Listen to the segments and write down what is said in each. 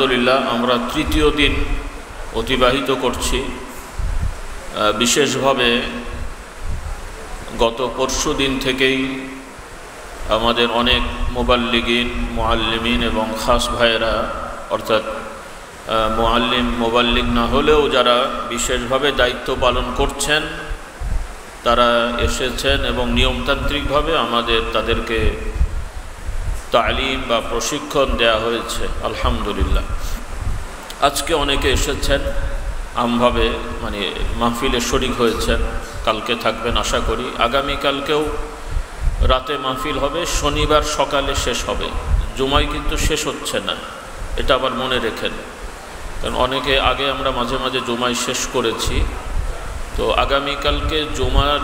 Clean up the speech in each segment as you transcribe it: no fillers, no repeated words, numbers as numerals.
আলহামদুলিল্লাহ আমরা তৃতীয় দিন অতিবাহিত করছি। বিশেষভাবে গত পরশু দিন থেকেই আমাদের অনেক মুবাল্লিগিন, মুআল্লিমিন এবং খাস ভাইয়েরা, অর্থাৎ মুআল্লিম মুবাল্লিগ না হলেও যারা বিশেষভাবে দায়িত্ব পালন করছেন তারা এসেছেন এবং নিয়মতান্ত্রিকভাবে তাদেরকে তালিম বা প্রশিক্ষণ দেয়া হয়েছে। আলহামদুলিল্লাহ আজকে অনেকে এসেছেন আমভাবে, মাহফিলে শরীক হয়েছেন। কালকে থাকবেন আশা করি। আগামীকালকেও রাতে মাহফিল হবে, শনিবার সকালে শেষ হবে। জুমায় কিন্তু শেষ হচ্ছে না, এটা আবার মনে রেখেন, কারণ অনেকে আগে আমরা মাঝে মাঝে জুমায় শেষ করেছি। তো আগামীকালকে জুমার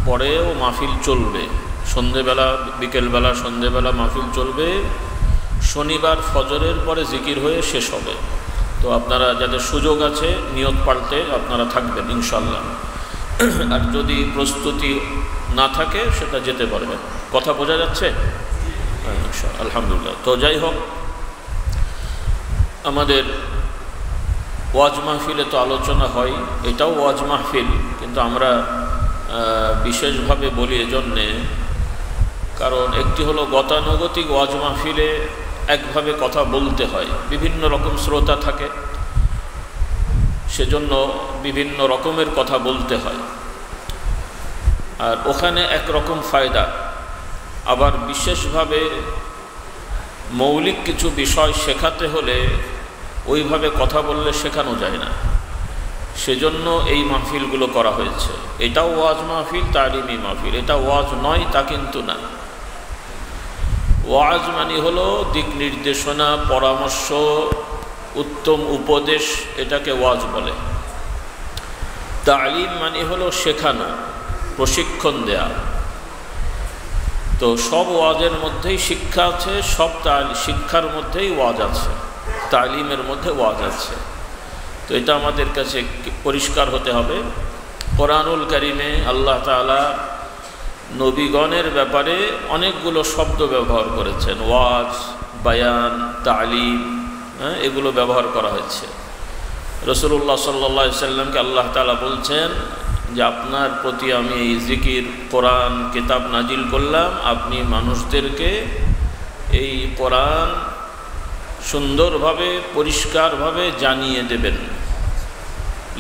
পরেও মাহফিল চলবে, সন্ধেবেলা, বিকেলবেলা, সন্ধেবেলা মাহফিল চলবে। শনিবার ফজরের পরে জিকির হয়ে শেষ হবে। তো আপনারা যাদের সুযোগ আছে নিয়ত পাল্টে আপনারা থাকবেন ইনশাল্লাহ। আর যদি প্রস্তুতি না থাকে সেটা যেতে পারবেন। কথা বোঝা যাচ্ছে? আলহামদুলিল্লাহ। তো যাই হোক, আমাদের ওয়াজ মাহফিলে তো আলোচনা হয়, এটাও ওয়াজ মাহফিল, কিন্তু আমরা বিশেষভাবে বলি এজন্যে, কারণ একটি হলো গতানুগতিক ওয়াজ মাহফিলে একভাবে কথা বলতে হয়, বিভিন্ন রকম শ্রোতা থাকে, সেজন্য বিভিন্ন রকমের কথা বলতে হয়, আর ওখানে একরকম ফায়দা। আবার বিশেষভাবে মৌলিক কিছু বিষয় শেখাতে হলে ওইভাবে কথা বললে শেখানো যায় না, সেজন্য এই মাহফিলগুলো করা হয়েছে। এটাও ওয়াজ মাহফিল, তালিমি মাহফিল। এটা ওয়াজ নয় তা কিন্তু না। ওয়াজ মানে হলো দিক নির্দেশনা, পরামর্শ, উত্তম উপদেশ, এটাকে ওয়াজ বলে। তালিম মানে হলো শেখানো, প্রশিক্ষণ দেয়া। তো সব ওয়াজের মধ্যেই শিক্ষা আছে, সব শিক্ষার মধ্যেই ওয়াজ আছে, তালিমের মধ্যে ওয়াজ আছে। তো এটা আমাদের কাছে পরিষ্কার হতে হবে। কোরআনুল কারিমে আল্লাহ তাআলা নবীগণের ব্যাপারে অনেকগুলো শব্দ ব্যবহার করেছেন। ওয়াজ, বায়ান, তালিম, এগুলো ব্যবহার করা হয়েছে। রাসূলুল্লাহ সাল্লাল্লাহু আলাইহি সাল্লামকে আল্লাহ তাআলা বলছেন যে আপনার প্রতি আমি এই জিকির, কোরআন, কিতাব নাজিল করলাম, আপনি মানুষদেরকে এই কোরআন সুন্দরভাবে, পরিষ্কারভাবে জানিয়ে দেবেন।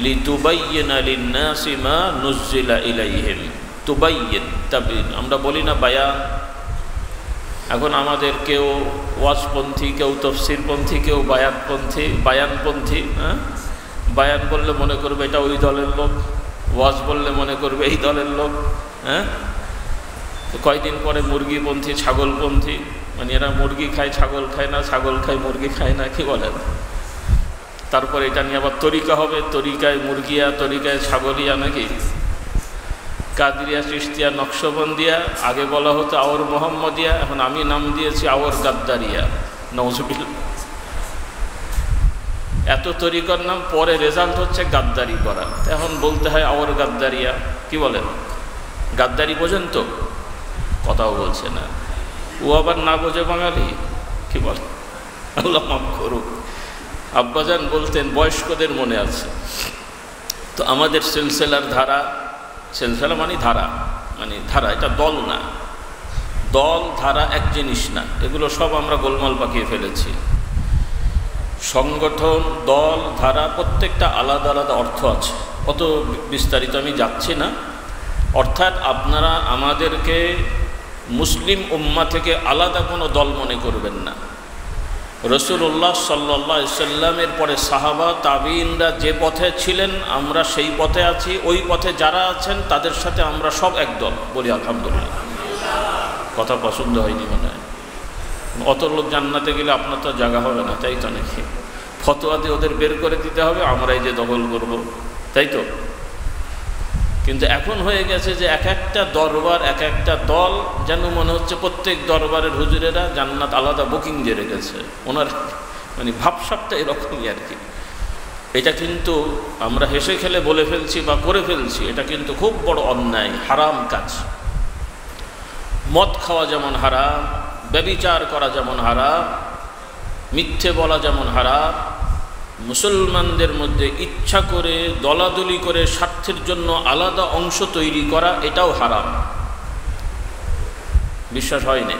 লিতুবাইয়িনা লিন-নাসি মা নুজ্জিলা ইলাইহিম। তুবাইয়িন, তাবিন, আমরা বলি না বায়ান। এখন আমাদের কেউ ওয়াজপন্থী, কেউ তফসিরপন্থী, কেউ বায়ানপন্থী। বায়ান বললে মনে করবে এটা ওই দলের লোক, ওয়াজ বললে মনে করবে এই দলের লোক। কয়দিন পরে মুরগিপন্থী, ছাগলপন্থী, এরা মুরগি খায়, ছাগল খায় না, ছাগল খায়, মুরগি খায় না, কি বলেন? তারপরে এটা নিয়ে আবার তরিকা হবে, তরিকায় মুরগিয়া, তরিকায় ছাগলিয়া, নাকি কাদরিয়া, চিশতিয়া, নকশবন্দিয়া। আগে বলা হতো আওর মোহাম্মদিয়া, এখন আমি নাম দিয়েছি আওর গাদ্দারিয়া। নওজুবিল্লাহ। এত তরিকার নাম, পরে রেজাল্ট হচ্ছে গাদ্দারি করা। এখন বলতে হয় আওর গাদ্দারিয়া। কি বলেন? গাদ্দারি বোঝেন তো? কথাও বলছে না। ও আবার না বোঝে বাঙালি, কি বলে? আল্লাহ মাফ করুক। আব্বাজান বলতেন, বয়স্কদের মনে আছে। তো আমাদের সিলসিলার ধারা, সিলসিলা মানে ধারা, ধারা, এটা দল না। দল ধারা এক জিনিস না, এগুলো সব আমরা গোলমাল পাকিয়ে ফেলেছি। সংগঠন, দল, ধারা, প্রত্যেকটা আলাদা আলাদা অর্থ আছে। অত বিস্তারিত আমি যাচ্ছি না। অর্থাৎ আপনারা আমাদেরকে মুসলিম উম্মাহ থেকে আলাদা কোনো দল মনে করবেন না। রাসূলুল্লাহ সাল্লাল্লাহু আলাইহি সাল্লামের পরে সাহাবা, তাবিঈনরা যে পথে ছিলেন আমরা সেই পথে আছি। ওই পথে যারা আছেন তাদের সাথে আমরা সব এক দল। বলি আলহামদুলিল্লাহ। কথা পছন্দ হয়নি মনে হয়। অত লোক জান্নাতে গেলে আপনার তো জায়গা হবে না, তাই তো? নাকি ফতোয়া দিয়ে ওদের বের করে দিতে হবে, আমরাই যে দখল করব, তাই তো? কিন্তু এখন হয়ে গেছে যে এক একটা দরবার, এক একটা দল, যেন মনে হচ্ছে প্রত্যেক দরবারের হুজুরেরা জান্নাত আলাদা বুকিং দিয়ে রেখেছে। ওনার ভাবসাবটা এরকমই আর কি। এটা কিন্তু আমরা হেসে খেলে বলে ফেলছি বা করে ফেলছি, এটা কিন্তু খুব বড় অন্যায়, হারাম কাজ। মদ খাওয়া যেমন হারাম, ব্যভিচার করা যেমন হারাম, মিথ্যে বলা যেমন হারাম, মুসলমানদের মধ্যে ইচ্ছা করে দলাদলি করে স্বার্থের জন্য আলাদা অংশ তৈরি করা এটাও হারাম। বিশ্বাস হয়নি?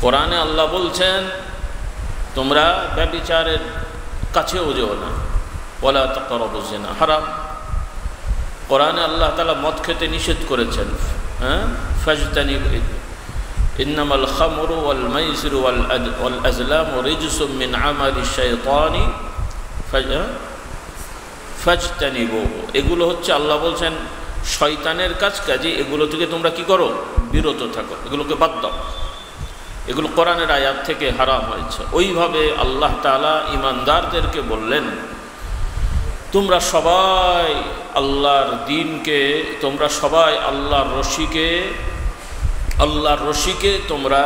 কোরআনে আল্লাহ বলছেন তোমরা ব্যভিচারের কাছেও যেও না, ওয়ালা তাকরাবুজ জিনা, হারাম। কোরআনে আল্লাহ তাআলা মদ খেতে নিষেধ করেছেন, ফাজতানিবু ইন্নামাল খামরু ওয়াল মাইসিরু ওয়াল আজলামু রিজসুম মিন আমালিশ শাইতানি ফাজতানিবুহু। এগুলো হচ্ছে আল্লাহ বলছেন শয়তানের কাজ, কাজে এগুলো থেকে তোমরা কি করো? বিরত থাকো, এগুলোকে বাদ দাও। এগুলো কোরআনের আয়াত থেকে হারাম হয়েছে। ওইভাবে আল্লাহ তাআলা ঈমানদারদেরকে বললেন তোমরা সবাই আল্লাহর দ্বীনকে, তোমরা সবাই আল্লাহর রশিকে তোমরা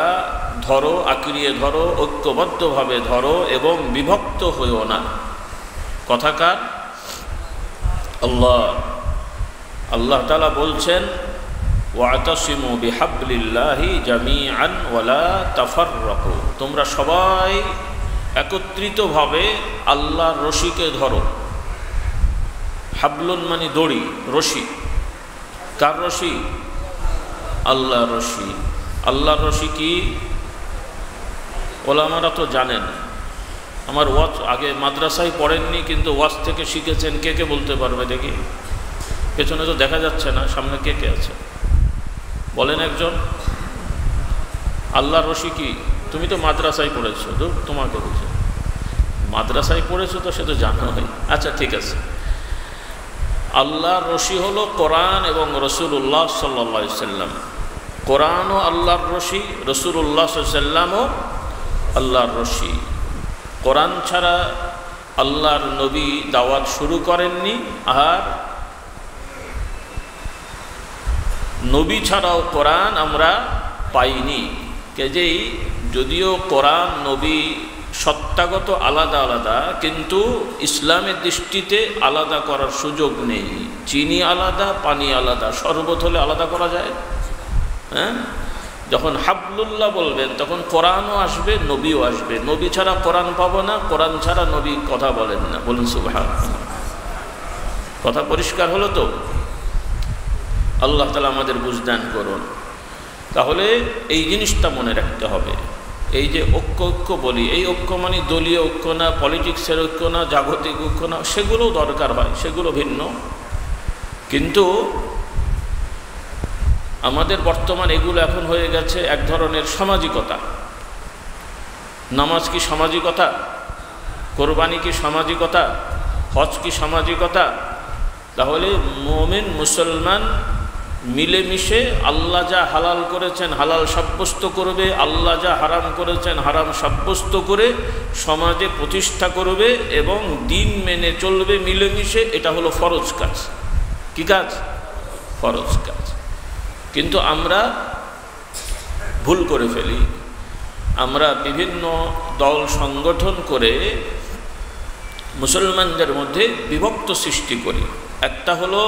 ধরো, আঁকড়িয়ে ধরো, ঐক্যবদ্ধভাবে ধরো এবং বিভক্ত হইও না। কথাকার আল্লাহ তাআলা বলছেন ওয়াতাসিমু বিহাবলিল্লাহি জামিআন ওয়ালা তাফাররাকু, তোমরা সবাই একত্রিতভাবে আল্লাহর রশিকে ধরো। হাবলুন মানে দড়ি, রশি। কার রশি? আল্লাহর রশি। আল্লাহর রশি কি? ওলামারা তো জানেন। আমার ওয়াজ আগে মাদ্রাসায় পড়েননি, কিন্তু ওয়াজ থেকে শিখেছেন। কে কে বলতে পারবে দেখি? পেছনে তো দেখা যাচ্ছে না, সামনে কে কে আছে বলেন একজন। আল্লাহর রশি কি? তুমি তো মাদ্রাসায় পড়েছো, তো তোমাকে বলছো মাদ্রাসায় পড়েছো তো সে তো জানো হয়। আচ্ছা ঠিক আছে, আল্লাহর রশি হলো কোরআন এবং রাসূলুল্লাহ সাল্লাল্লাহু আলাইহি সাল্লাম। কোরআনও আল্লাহর রশি, রাসূলুল্লাহ সাল্লাল্লাহু আলাইহি সাল্লামও আল্লাহর রশি। কোরআন ছাড়া আল্লাহর নবী দাওয়াত শুরু করেননি, আর নবী ছাড়াও কোরআন আমরা পাইনি। কাজেই যদিও কোরআন নবী সত্তাগত আলাদা আলাদা, কিন্তু ইসলামের দৃষ্টিতে আলাদা করার সুযোগ নেই। চিনি আলাদা, পানি আলাদা, শরবত হলে আলাদা করা যায়? যখন হাবলুল্লাহ বলবেন তখন কোরআনও আসবে, নবীও আসবে। নবী ছাড়া কোরআন পাবো না, কোরআন ছাড়া নবী কথা বলেন না। বলুন সুবহানাল্লাহ। কথা পরিষ্কার হলো তো? আল্লাহ তাআলা আমাদের বুঝদান করুন। তাহলে এই জিনিসটা মনে রাখতে হবে। এই যে ঐক্য বলি, এই ঐক্য মানে দলীয় ঐক্য না, পলিটিক্সের ঐক্য না, জাগতিক ঐক্য না, সেগুলোও দরকার হয়, সেগুলো ভিন্ন। কিন্তু আমাদের বর্তমান এগুলো এখন হয়ে গেছে এক ধরনের সামাজিকতা। নামাজ কি সামাজিকতা? কোরবানি কি সামাজিকতা? হজ কি সামাজিকতা? তাহলে মুমিন মুসলমান মিলেমিশে আল্লাহ যা হালাল করেছেন হালাল সাব্যস্ত করবে, আল্লাহ যা হারাম করেছেন হারাম সাব্যস্ত করে সমাজে প্রতিষ্ঠা করবে এবং দিন মেনে চলবে মিলেমিশে। এটা হলো ফরজ কাজ। কি কাজ? ফরজ কাজ। কিন্তু আমরা ভুল করে ফেলি। আমরা বিভিন্ন দল সংগঠন করে মুসলমানদের মধ্যে বিভক্ত সৃষ্টি করি। একটা হলো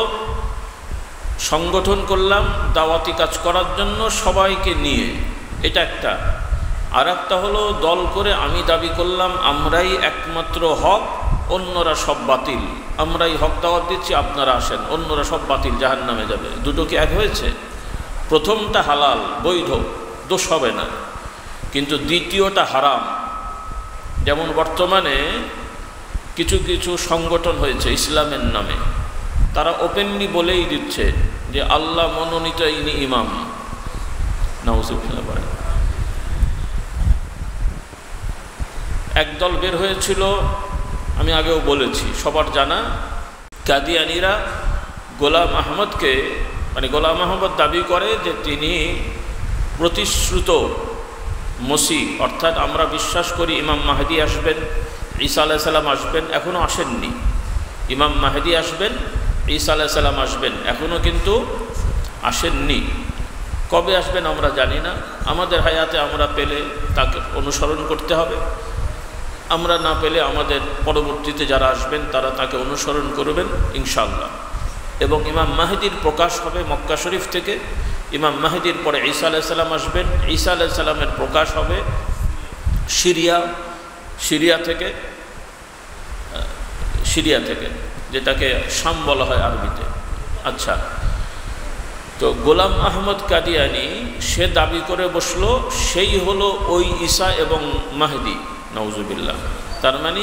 সংগঠন করলাম দাওয়াতি কাজ করার জন্য সবাইকে নিয়ে, এটা একটা। আর একটা হলো দল করে আমি দাবি করলাম আমরাই একমাত্র হক, অন্যরা সব বাতিল। আমরাই হক দাওয়াত দিচ্ছি, আপনারা আসেন, অন্যরা সব বাতিল, জাহান্নামে যাবে। দুটো কি এক হয়েছে? প্রথমটা হালাল, বৈধ, দোষ হবে না, কিন্তু দ্বিতীয়টা হারাম। যেমন বর্তমানে কিছু কিছু সংগঠন হয়েছে ইসলামের নামে, তারা ওপেনলি বলেই দিচ্ছে যে আল্লাহ মনোনীত ইনি ইমাম। নাউজুবিল্লাহ। বলেন একদল বের হয়েছিল, আমি আগেও বলেছি, সবার জানা, কাদিয়ানীরা গোলাম আহমদকে, মানে গোলাম আহমদ দাবি করে যে তিনি প্রতিশ্রুত মসিহ, অর্থাৎ আমরা বিশ্বাস করি ইমাম মাহদী আসবেন, ঈসা আলাইহিস সালাম আসবেন, এখনও আসেননি। ইমাম মাহদী আসবেন, ঈসা আলাইহিস সালাম আসবেন, এখনও কিন্তু আসেননি। কবে আসবেন আমরা জানি না। আমাদের হায়াতে আমরা পেলে তাকে অনুসরণ করতে হবে, আমরা না পেলে আমাদের পরবর্তীতে যারা আসবেন তারা তাকে অনুসরণ করবেন ইনশাআল্লাহ। এবং ইমাম মাহদীর প্রকাশ হবে মক্কা শরীফ থেকে। ইমাম মাহদীর পরে ঈসা আলাইহিস সালাম আসবেন, ঈসা আলাইহিস সালামের প্রকাশ হবে সিরিয়া থেকে যেটাকে শাম বলা হয় আরবিতে। আচ্ছা, তো গোলাম আহমদ কাদিয়ানি সে দাবি করে বসলো সেই হলো ওই ঈসা এবং মাহদি, নাউজুবিল্লাহ। তার মানে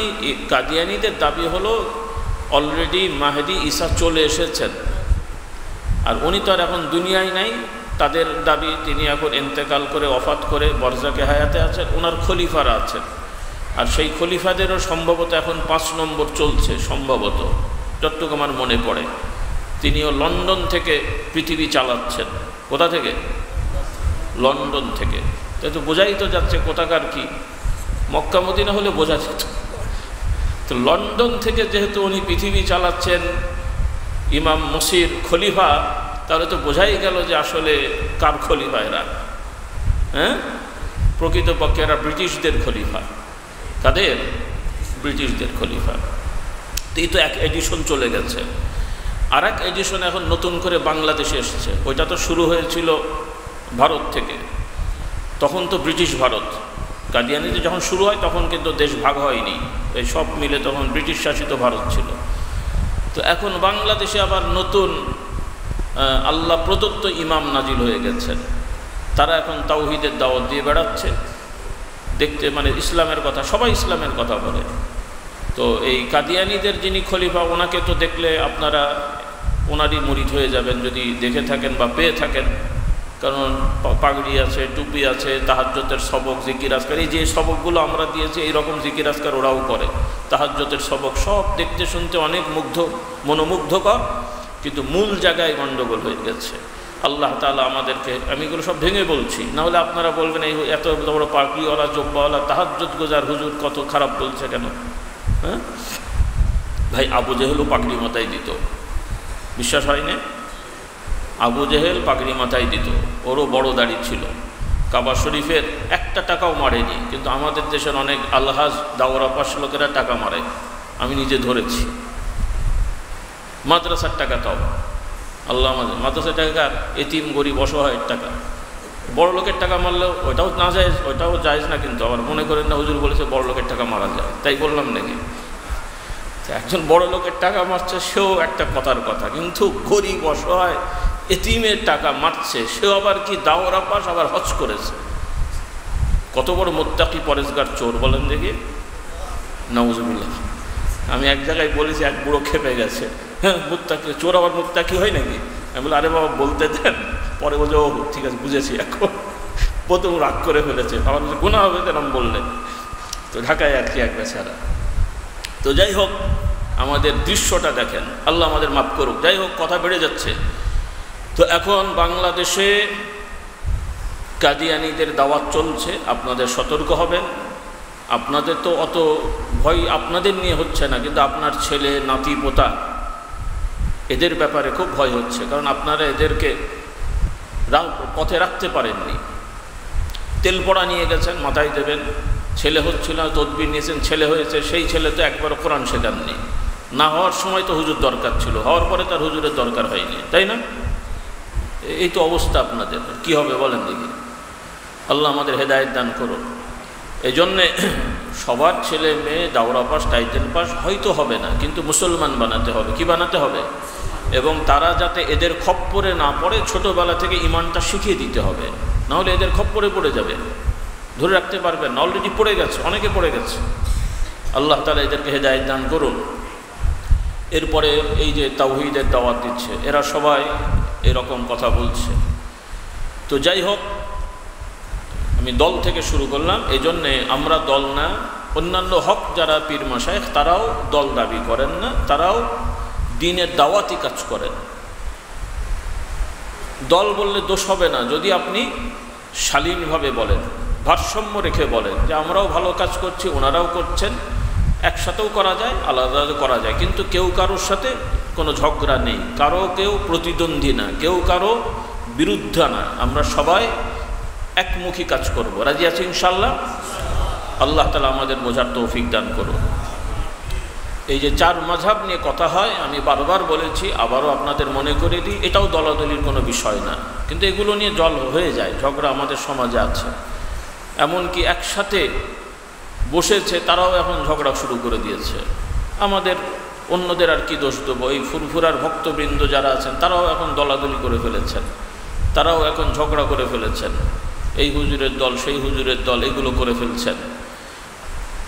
কাদিয়ানিদের দাবি হলো অলরেডি মাহদি ঈসা চলে এসেছেন, আর উনি তো আর এখন দুনিয়ায় নাই। তাদের দাবি তিনি এখন ইন্তেকাল করে ওফাত করে বরজাকে হায়াতে আছেন, ওনার খলিফারা আছেন। আর সেই খলিফাদেরও সম্ভবত এখন 5 নম্বর চলছে, সম্ভবত যতটুকু আমার মনে পড়ে। তিনিও লন্ডন থেকে পৃথিবী চালাচ্ছেন। কোথা থেকে? লন্ডন থেকে। তাই তো বোঝাই তো যাচ্ছে কোথাকার কি, মক্কা মদিনা হলে বোঝা যেত। তো লন্ডন থেকে যেহেতু উনি পৃথিবী চালাচ্ছেন, ইমাম মসির খলিফা, তাহলে তো বোঝাই গেল যে আসলে কার খলিফা এরা। হ্যাঁ, প্রকৃতপক্ষে এরা ব্রিটিশদের খলিফা। কাদের? ব্রিটিশদের খলিফা। তো এই তো এক এডিশন চলে গেছে, আর এক এডিশন এখন নতুন করে বাংলাদেশে এসেছে। ওইটা তো শুরু হয়েছিল ভারত থেকে, তখন তো ব্রিটিশ ভারত। কাদিয়ানিতে যখন শুরু হয় তখন কিন্তু দেশ ভাগ হয়নি, এই সব মিলে তখন ব্রিটিশ শাসিত ভারত ছিল। তো এখন বাংলাদেশে আবার নতুন আল্লাহ প্রদত্ত ইমাম নাজিল হয়ে গেছেন। তারা এখন তাওহীদের দাওয়াত দিয়ে বেড়াচ্ছে, দেখতে মানে ইসলামের কথা, সবাই ইসলামের কথা বলে। তো এই কাদিয়ানিদের যিনি খলিফা, ওনাকে তো দেখলে আপনারা ওনারই মুরিদ হয়ে যাবেন যদি দেখে থাকেন বা পেয়ে থাকেন। কারণ পাগড়ি আছে, টুপি আছে, তাহাজ্জুদের সবক, জিকির আজকার, এই যে সবকগুলো আমরা দিয়েছি এইরকম জিকির আজকার ওরাও করে। তাহাজ্জুদের সবক সব দেখতে শুনতে অনেক মনোমুগ্ধকর, কিন্তু মূল জায়গায় গণ্ডগোল হয়ে গেছে। আল্লাহ তাআলা আমাদেরকে, আমি এগুলো সব ভেঙে বলছি, নাহলে আপনারা বলবেন এই এত বড় পাগড়িওয়ালা জব্বাওয়ালা তাহাজ্জুদ গোজার হুজুর কত খারাপ বলছে কেন। হ্যাঁ ভাই, আবু জেহেলও পাগড়ি মাথায় দিত, বিশ্বাস হয় না? আবু জেহেল পাগড়ি মাথায় দিত, ওরও বড় দাড়ি ছিল। কাবা শরীফের 1 টাকাও মারেনি, কিন্তু আমাদের দেশের অনেক আলহাজ দাওরা পাশ লোকেরা টাকা মারে, আমি নিজে ধরেছি। মাদ্রাসার টাকা তাও আল্লাহ আমাদের মাদ্রাসার টাকা, এতিম গরিব অসহায়ের টাকা। বড় লোকের টাকা মারলেও ওইটাও না যায়, ওইটাও জায়েজ না। কিন্তু আবার মনে করেন না হুজুর বলেছে বড় লোকের টাকা মারা যায়, তাই বললাম নাকি? একজন বড় লোকের টাকা মারছে সেও একটা কথার কথা, কিন্তু গরিব অসহায় এতিমের টাকা মারছে সেও আবার কি দাওরা পাস, আবার হজ করেছে। কত বড় মুত্তাকি পরেজগার চোর বলেন দেখি, নাউজুবিল্লাহ। আমি এক জায়গায় বলেছি, এক বুড়ো খেপে গেছে, হ্যাঁ মুত্তাকি চোর আবার মুত্তাকি হয় নাকি? আমি বলি আরে বাবা বলতে দেন। পরে বলছে ও ঠিক আছে বুঝেছি। এখন প্রথম রাগ করে ফেলেছে, আমার গুনাহ হবে তেরম বললে। তো ঢাকায় আর কি এক বেচারা। তো যাই হোক, আমাদের দৃশ্যটা দেখেন, আল্লাহ আমাদের মাফ করুক। যাই হোক, কথা বেড়ে যাচ্ছে। তো এখন বাংলাদেশে কাদিয়ানিদের দাওয়াত চলছে, আপনাদের সতর্ক হবেন। আপনাদের তো অত ভয় আপনাদের নিয়ে হচ্ছে না, কিন্তু আপনার ছেলে নাতি পোতা এদের ব্যাপারে খুব ভয় হচ্ছে, কারণ আপনারা এদেরকে পথে রাখতে পারেননি। তেল পড়া নিয়ে গেছেন, মাথায় দেবেন। ছেলে হচ্ছিল না, তদবির নিয়েছেন, ছেলে হয়েছে। সেই ছেলে তো একবার কোরআন শেখাননি। না হওয়ার সময় তো হুজুর দরকার ছিল, হওয়ার পরে তার হুজুরের দরকার হয়নি, তাই না? এই তো অবস্থা আপনাদের, কি হবে বলেন দেখি? আল্লাহ আমাদের হেদায়েত দান করুন। এই জন্যে সবার ছেলে মেয়ে দাওরা পাস, টাইটেল পাস হয়তো হবে না, কিন্তু মুসলমান বানাতে হবে। কি বানাতে হবে? এবং তারা যাতে এদের খপ্পরে না পড়ে, ছোটোবেলা থেকে ইমানটা শিখিয়ে দিতে হবে, নাহলে এদের খপ্পরে পড়ে যাবে, ধরে রাখতে পারবেন না। অলরেডি পড়ে গেছে, অনেকে পড়ে গেছে। আল্লাহ তাআলা এদেরকে হেদায়েত দান করুন। এরপরে এই যে তাওহীদের দাওয়াত দিচ্ছে, এরা সবাই এরকম কথা বলছে। তো যাই হোক, আমি দল থেকে শুরু করলাম। এই জন্যে আমরা দল না, অন্যান্য হক যারা পীর মাশায়েখ তারাও দল দাবি করেন না, তারাও দ্বীনের দাওয়াতি কাজ করেন। দল বললে দোষ হবে না যদি আপনি শালীনভাবে বলেন, ভারসাম্য রেখে বলেন যে আমরাও ভালো কাজ করছি, ওনারাও করছেন, একসাথেও করা যায়, আলাদা করা যায়, কিন্তু কেউ কারোর সাথে কোনো ঝগড়া নেই, কেউ প্রতিদ্বন্দ্বী না, কেউ কারো বিরুদ্ধে না। আমরা সবাই একমুখী কাজ করব। রাজি আছি ইনশাআল্লাহ? আল্লাহ তাআলা আমাদের বোঝার তৌফিক দান করুন। এই যে 4 মাযহাব নিয়ে কথা হয়, আমি বারবার বলেছি, আবারও আপনাদের মনে করে দিই, এটাও দলাদলির কোনো বিষয় না, কিন্তু এগুলো নিয়ে জল হয়ে যায়, ঝগড়া আমাদের সমাজে আছে। এমনকি একসাথে বসেছে তারাও এখন ঝগড়া শুরু করে দিয়েছে। আমাদের অন্যদের আর কি দোষ দেবো, এই ফুরফুরার ভক্তবৃন্দ যারা আছেন তারাও এখন দলাদলি করে ফেলেছেন, তারাও এখন ঝগড়া করে ফেলেছেন, এই হুজুরের দল সেই হুজুরের দল এগুলো করে ফেলছেন।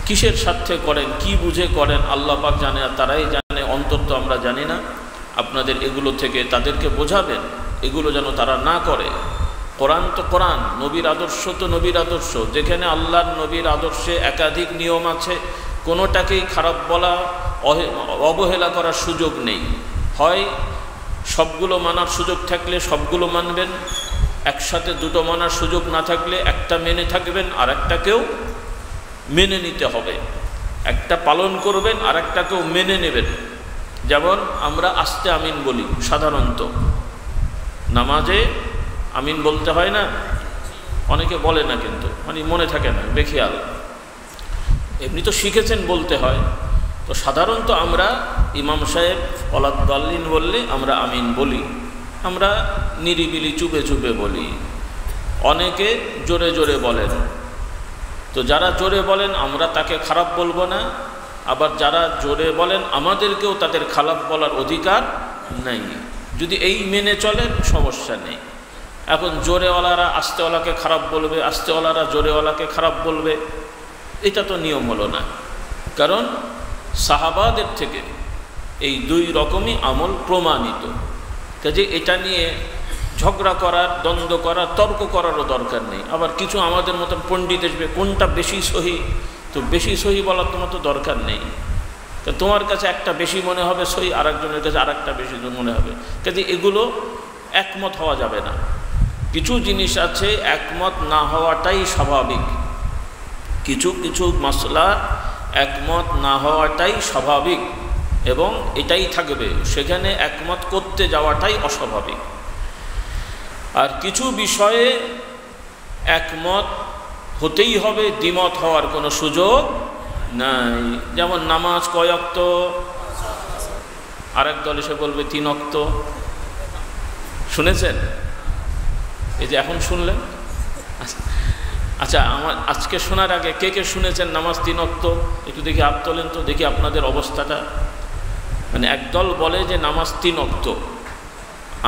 কিসের স্বার্থে করেন, কি বুঝে করেন আল্লাহ পাক জানে, আর তারাই জানে, অন্তত আমরা জানি না। আপনাদের এগুলো থেকে তাদেরকে বোঝাবেন এগুলো যেন তারা না করে। কোরআন তো কোরআন, নবীর আদর্শ তো নবীর আদর্শ। যেখানে আল্লাহর নবীর আদর্শে একাধিক নিয়ম আছে, কোনোটাকেই খারাপ বলা, অবহেলা করার সুযোগ নেই। হয় সবগুলো মানার সুযোগ থাকলে সবগুলো মানবেন, একসাথে দুটো মানার সুযোগ না থাকলে একটা মেনে থাকবেন, আর একটাকেও মেনে নিতে হবে। একটা পালন করবেন আর একটাকেও মেনে নেবেন। যেমন আমরা আস্তে আমিন বলি সাধারণত, নামাজে আমিন বলতে হয় না, অনেকে বলে না, কিন্তু মানে মনে থাকে না, বেখেয়াল। এমনি তো শিখেছেন বলতে হয়। তো সাধারণত আমরা ইমাম সাহেব ওয়ালাদ-দাল্লিন বললে আমরা আমিন বলি, আমরা নিরিবিলি চুপে চুপে বলি। অনেকে জোরে জোরে বলেন। তো যারা জোরে বলেন আমরা তাকে খারাপ বলবো না, আবার যারা জোরে বলেন আমাদেরকেও তাদের খারাপ বলার অধিকার নেই। যদি এই মেনে চলেন সমস্যা নেই। এখন জোরেওয়ালারা আস্তেওয়ালাকে খারাপ বলবে, আস্তেওয়ালারা জোরেওয়ালাকে খারাপ বলবে, এটা তো নিয়ম হলো না। কারণ সাহাবাদের থেকে এই দুই রকমই আমল প্রমাণিত। কাজে এটা নিয়ে ঝগড়া করার, দ্বন্দ্ব করার, তর্ক করারও দরকার নেই। আবার কিছু আমাদের মতন পণ্ডিত আসবে, কোনটা বেশি সহি, তো বেশি সহি বলার তোমার তো দরকার নেই। তো তোমার কাছে একটা বেশি মনে হবে সহি, আর একজনের কাছে আর একটা বেশি মনে হবে। কাজে এগুলো একমত হওয়া যাবে না। কিছু জিনিস আছে একমত না হওয়াটাই স্বাভাবিক, কিছু কিছু মাসলা একমত না হওয়াটাই স্বাভাবিক এবং এটাই থাকবে, সেখানে একমত করতে যাওয়াটাই অস্বাভাবিক। আর কিছু বিষয়ে একমত হতেই হবে, দ্বিমত হওয়ার কোনো সুযোগ নাই। যেমন নামাজ কয় ওয়াক্ত, আরেক দল এসে বলবে 3 ওয়াক্ত। শুনেছেন? এই যে এখন শুনলেন। আচ্ছা, আমার আজকে শোনার আগে কে কে শুনেছেন নামাজ 3 ওয়াক্ত? একটু দেখি হাত তোলেন তো, দেখি আপনাদের অবস্থাটা। মানে একদল বলে যে নামাজ 3 ওয়াক্ত,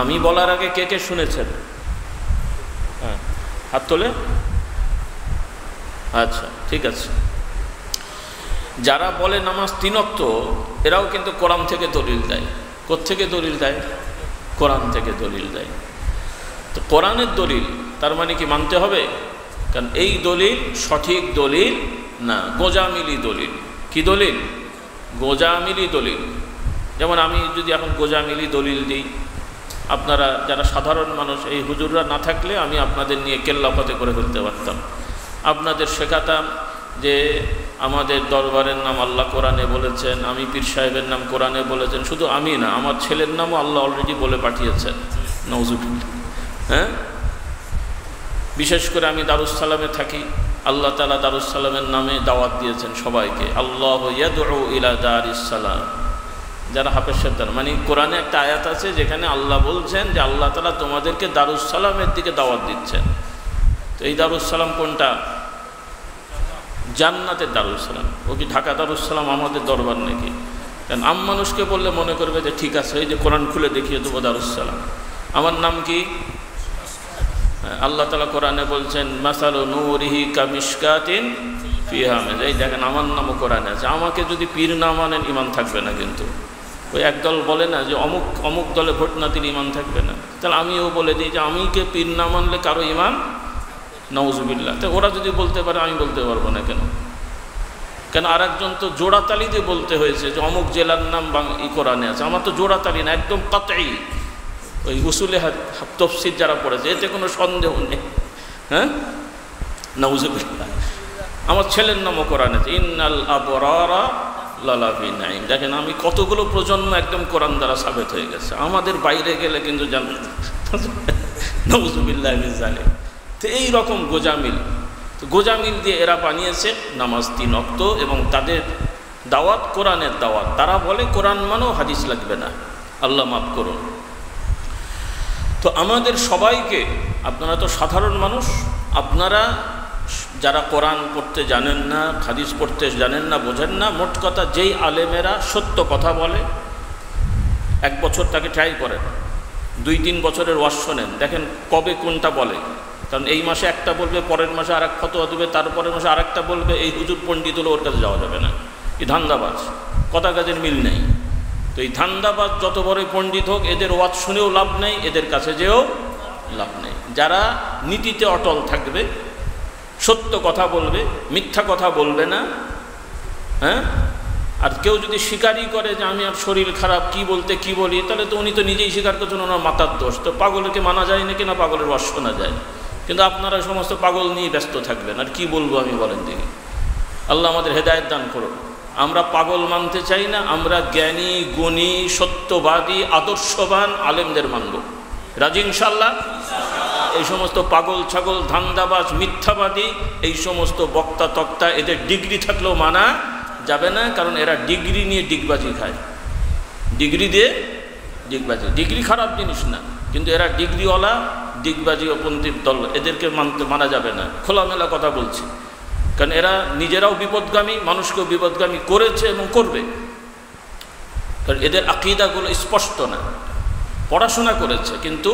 আমি বলার আগে কে কে শুনেছেন? হ্যাঁ, হাত তোলে। আচ্ছা, ঠিক আছে। যারা বলে নামাজ 3 ওয়াক্ত এরাও কিন্তু কোরআন থেকে দলিল দেয়। কোত্থেকে দলিল দেয়? কোরআন থেকে দলিল দেয়। তো কোরআনের দলিল তার মানে কি মানতে হবে? কারণ এই দলিল সঠিক দলিল না, গোজামিলি দলিল। কি দলিল? গোজামিলি দলিল। যেমন আমি যদি এখন গোজামিলি দলিল দিই, আপনারা যারা সাধারণ মানুষ, এই হুজুররা না থাকলে আমি আপনাদের নিয়ে কেল্লাফতে করে ফেলতে পারতাম। আপনাদের শেখাতাম যে আমাদের দরবারের নাম আল্লাহ কোরআনে বলেছেন, আমি পীর সাহেবের নাম কোরআনে বলেছেন। শুধু আমি না, আমার ছেলের নামও আল্লাহ অলরেডি বলে পাঠিয়েছেন, নাউজুবিল্লাহ। হ্যাঁ, বিশেষ করে আমি দারুস সালামে থাকি, আল্লাহ তাআলা দারুস সালামের নামে দাওয়াত দিয়েছেন সবাইকে, আল্লাহু ইয়াদউ ইলা দারিস সালাম। যারা হাফেজ সাহেব, মানে কোরআনে একটা আয়াত আছে যেখানে আল্লাহ বলছেন যে আল্লাহ তাআলা তোমাদেরকে দারুস সালামের দিকে দাওয়াত দিচ্ছেন। তো এই দারুস সালাম কোনটা? জান্নাতের দারুস সালাম। ও কি ঢাকা দারুস সালাম আমাদের দরবার নাকি? কারণ আম মানুষকে বললে মনে করবে যে ঠিক আছে, এই যে কোরআন খুলে দেখিয়ে দেবো দারুস সালাম। আমার নাম কি? আল্লাহ তাআলা কোরআনে বলছেন মাসালু নূরিহি কামিশকাতিন ফিহা মিসকাত। এই দেখেন আমার নামও কোরআনে আছে। আমাকে যদি পীর না মানেন ঈমান থাকবে না। কিন্তু ওই একদল বলে না যে অমুক অমুক দলে ভোট না দিলে ঈমান থাকবে না, তাহলে আমিও বলে দিই যে আমিকে পীর না মানলে কারো ঈমান নাউজুবিল্লাহ। তো ওরা যদি বলতে পারে আমি বলতে পারবো না কেন? কেন আরেকজন তো জোড়াতালি দিয়ে বলতে হয়েছে যে অমুক জেলার নাম কোরআনে আছে। আমার তো জোড়াতালি না, একদম কাতঈ। ওই উসুলে তাফসীর যারা পড়েছে এতে কোনো সন্দেহ নেই। হ্যাঁ, নাউজুবিল্লাহ। আমার ছেলের নামও কোরআনে আছে, ইন্নাল আবরারা লালাফি নাঈম। দেখেন আমি কতগুলো প্রজন্ম একদম কোরআন দ্বারা সাবেত হয়ে গেছে। আমাদের বাইরে গেলে কিন্তু জানেন, নাউজুবিল্লাহ মিন যালিক। তো এই রকম গোজামিল, তো গোজামিল দিয়ে এরা বানিয়েছে নামাজ 3 ওয়াক্ত এবং তাদের দাওয়াত কোরআনের দাওয়াত। তারা বলে কোরআন মানো, হাদিস লাগবে না। আল্লাহ মাফ করুন। তো আমাদের সবাইকে, আপনারা তো সাধারণ মানুষ, আপনারা যারা কোরআন পড়তে জানেন না, হাদিস পড়তে জানেন না, বোঝেন না, মোট কথা যেই আলেমেরা সত্য কথা বলে, 1 বছর তাকে ট্রাই করেন, 2-3 বছরের ওয়াজ শোনেন, দেখেন কবে কোনটা বলে। কারণ এই মাসে একটা বলবে, পরের মাসে আরেক ফতোয়া দেবে, তারপরের মাসে আরেকটা বলবে। এই হুজুর পণ্ডিত হলে ওর কাছে যাওয়া যাবে না, এই ধান্দাবাজ, কথা কাজের মিল নেই। তো এই ধান্দাবাজ যত বড়ই পণ্ডিত হোক, এদের ওয়াজ শুনেও লাভ নেই, এদের কাছে যেও লাভ নেই। যারা নীতিতে অটল থাকবে, সত্য কথা বলবে, মিথ্যা কথা বলবে না, হ্যাঁ। আর কেউ যদি স্বীকারই করে যে আমি আর শরীর খারাপ, কি বলতে কি বলি, তাহলে তো উনি তো নিজেই স্বীকার করছেন ওনার মাথার দোষ। তো পাগলকে মানা যায় নাকি না, পাগলের ওয়াজ শোনা যায়। কিন্তু আপনারা সমস্ত পাগল নিয়ে ব্যস্ত থাকবেন, আর কি বলবো আমি, বলেন দেখি। আল্লাহ আমাদের হেদায়েত দান করুন। আমরা পাগল মানতে চাই না, আমরা জ্ঞানী, গুণী, সত্যবাদী, আদর্শবান আলেমদের মানব। রাজি ইনশাআল্লাহ? এই সমস্ত পাগল ছাগল, ধান্দাবাজ, মিথ্যাবাদী, এই সমস্ত বক্তা তক্তা, এদের ডিগ্রি থাকলেও মানা যাবে না। কারণ এরা ডিগ্রি নিয়ে ডিগবাজি খায়, ডিগ্রি দিয়ে ডিগবাজি। ডিগ্রি খারাপ জিনিস না, কিন্তু এরা ডিগ্রিওয়ালা ডিগবাজি অপন্থীর দল, এদেরকে মানা যাবে না। খোলামেলা কথা বলছি, কারণ এরা নিজেরাও বিপদগামী, মানুষকেও বিপদগামী করেছে এবং করবে। কারণ এদের আকীদাগুলো স্পষ্ট না। পড়াশোনা করেছে, কিন্তু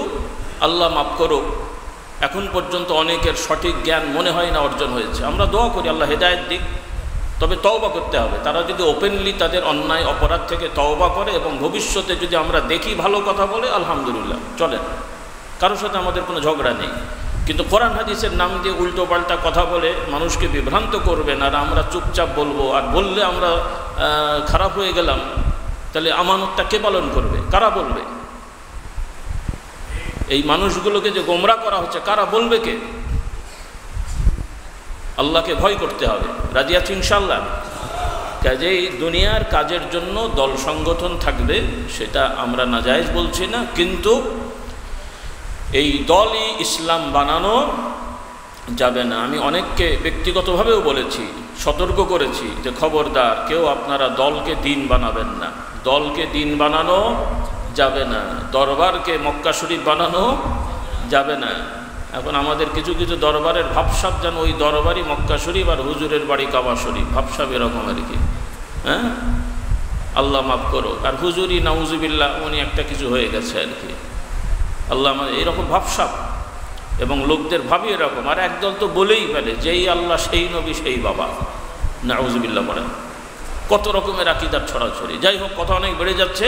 আল্লাহ মাফ করুক, এখন পর্যন্ত অনেকের সঠিক জ্ঞান মনে হয় না অর্জন হয়েছে। আমরা দোয়া করি আল্লাহ হেদায়েত দিক, তবে তওবা করতে হবে। তারা যদি ওপেনলি তাদের অন্যায় অপরাধ থেকে তওবা করে এবং ভবিষ্যতে যদি আমরা দেখি ভালো কথা বলে, আলহামদুলিল্লাহ, চলেন, কারোর সাথে আমাদের কোনো ঝগড়া নেই। কিন্তু কোরআন হাদিসের নাম দিয়ে উল্টো পাল্টা কথা বলে মানুষকে বিভ্রান্ত করবেন, আর আমরা চুপচাপ বলবো, আর বললে আমরা খারাপ হয়ে গেলাম, তাহলে আমানতটা কে পালন করবে, কারা বলবে? এই মানুষগুলোকে যে গোমরাহ করা হচ্ছে, কারা বলবে কে? আল্লাহকে ভয় করতে হবে। রাজি আছি ইনশাআল্লাহ? কাজেই দুনিয়ার কাজের জন্য দল সংগঠন থাকবে, সেটা আমরা নাজায়েজ বলছি না, কিন্তু এই দলই ইসলাম বানানো যাবে না। আমি অনেককে ব্যক্তিগতভাবেও বলেছি, সতর্ক করেছি যে খবরদার, কেউ আপনারা দলকে দিন বানাবেন না, দলকে দিন বানানো যাবে না, দরবারকে মক্কা শরীফ বানানো যাবে না। এখন আমাদের কিছু কিছু দরবারের ভাবসাব যেন ওই দরবারই মক্কা শরীফ আর হুজুরের বাড়ি কাবা শরীফ, ভাবসাব এরকম আর কি। হ্যাঁ, আল্লাহ মাফ করো। আর হুজুরি নাউজুবিল্লাহ, উনি একটা কিছু হয়ে গেছে আর কি। আল্লাহ আমাদের এইরকম ভাবসাব, এবং লোকদের ভাবি এরকম। আর একদল তো বলেই ফেলে, যেই আল্লাহ সেই নবী সেই বাবা, নাউজুবিল্লাহ বলেন। কত রকমের আকীদার ছড়াছড়ি। যাই হোক, কথা অনেক বেড়ে যাচ্ছে।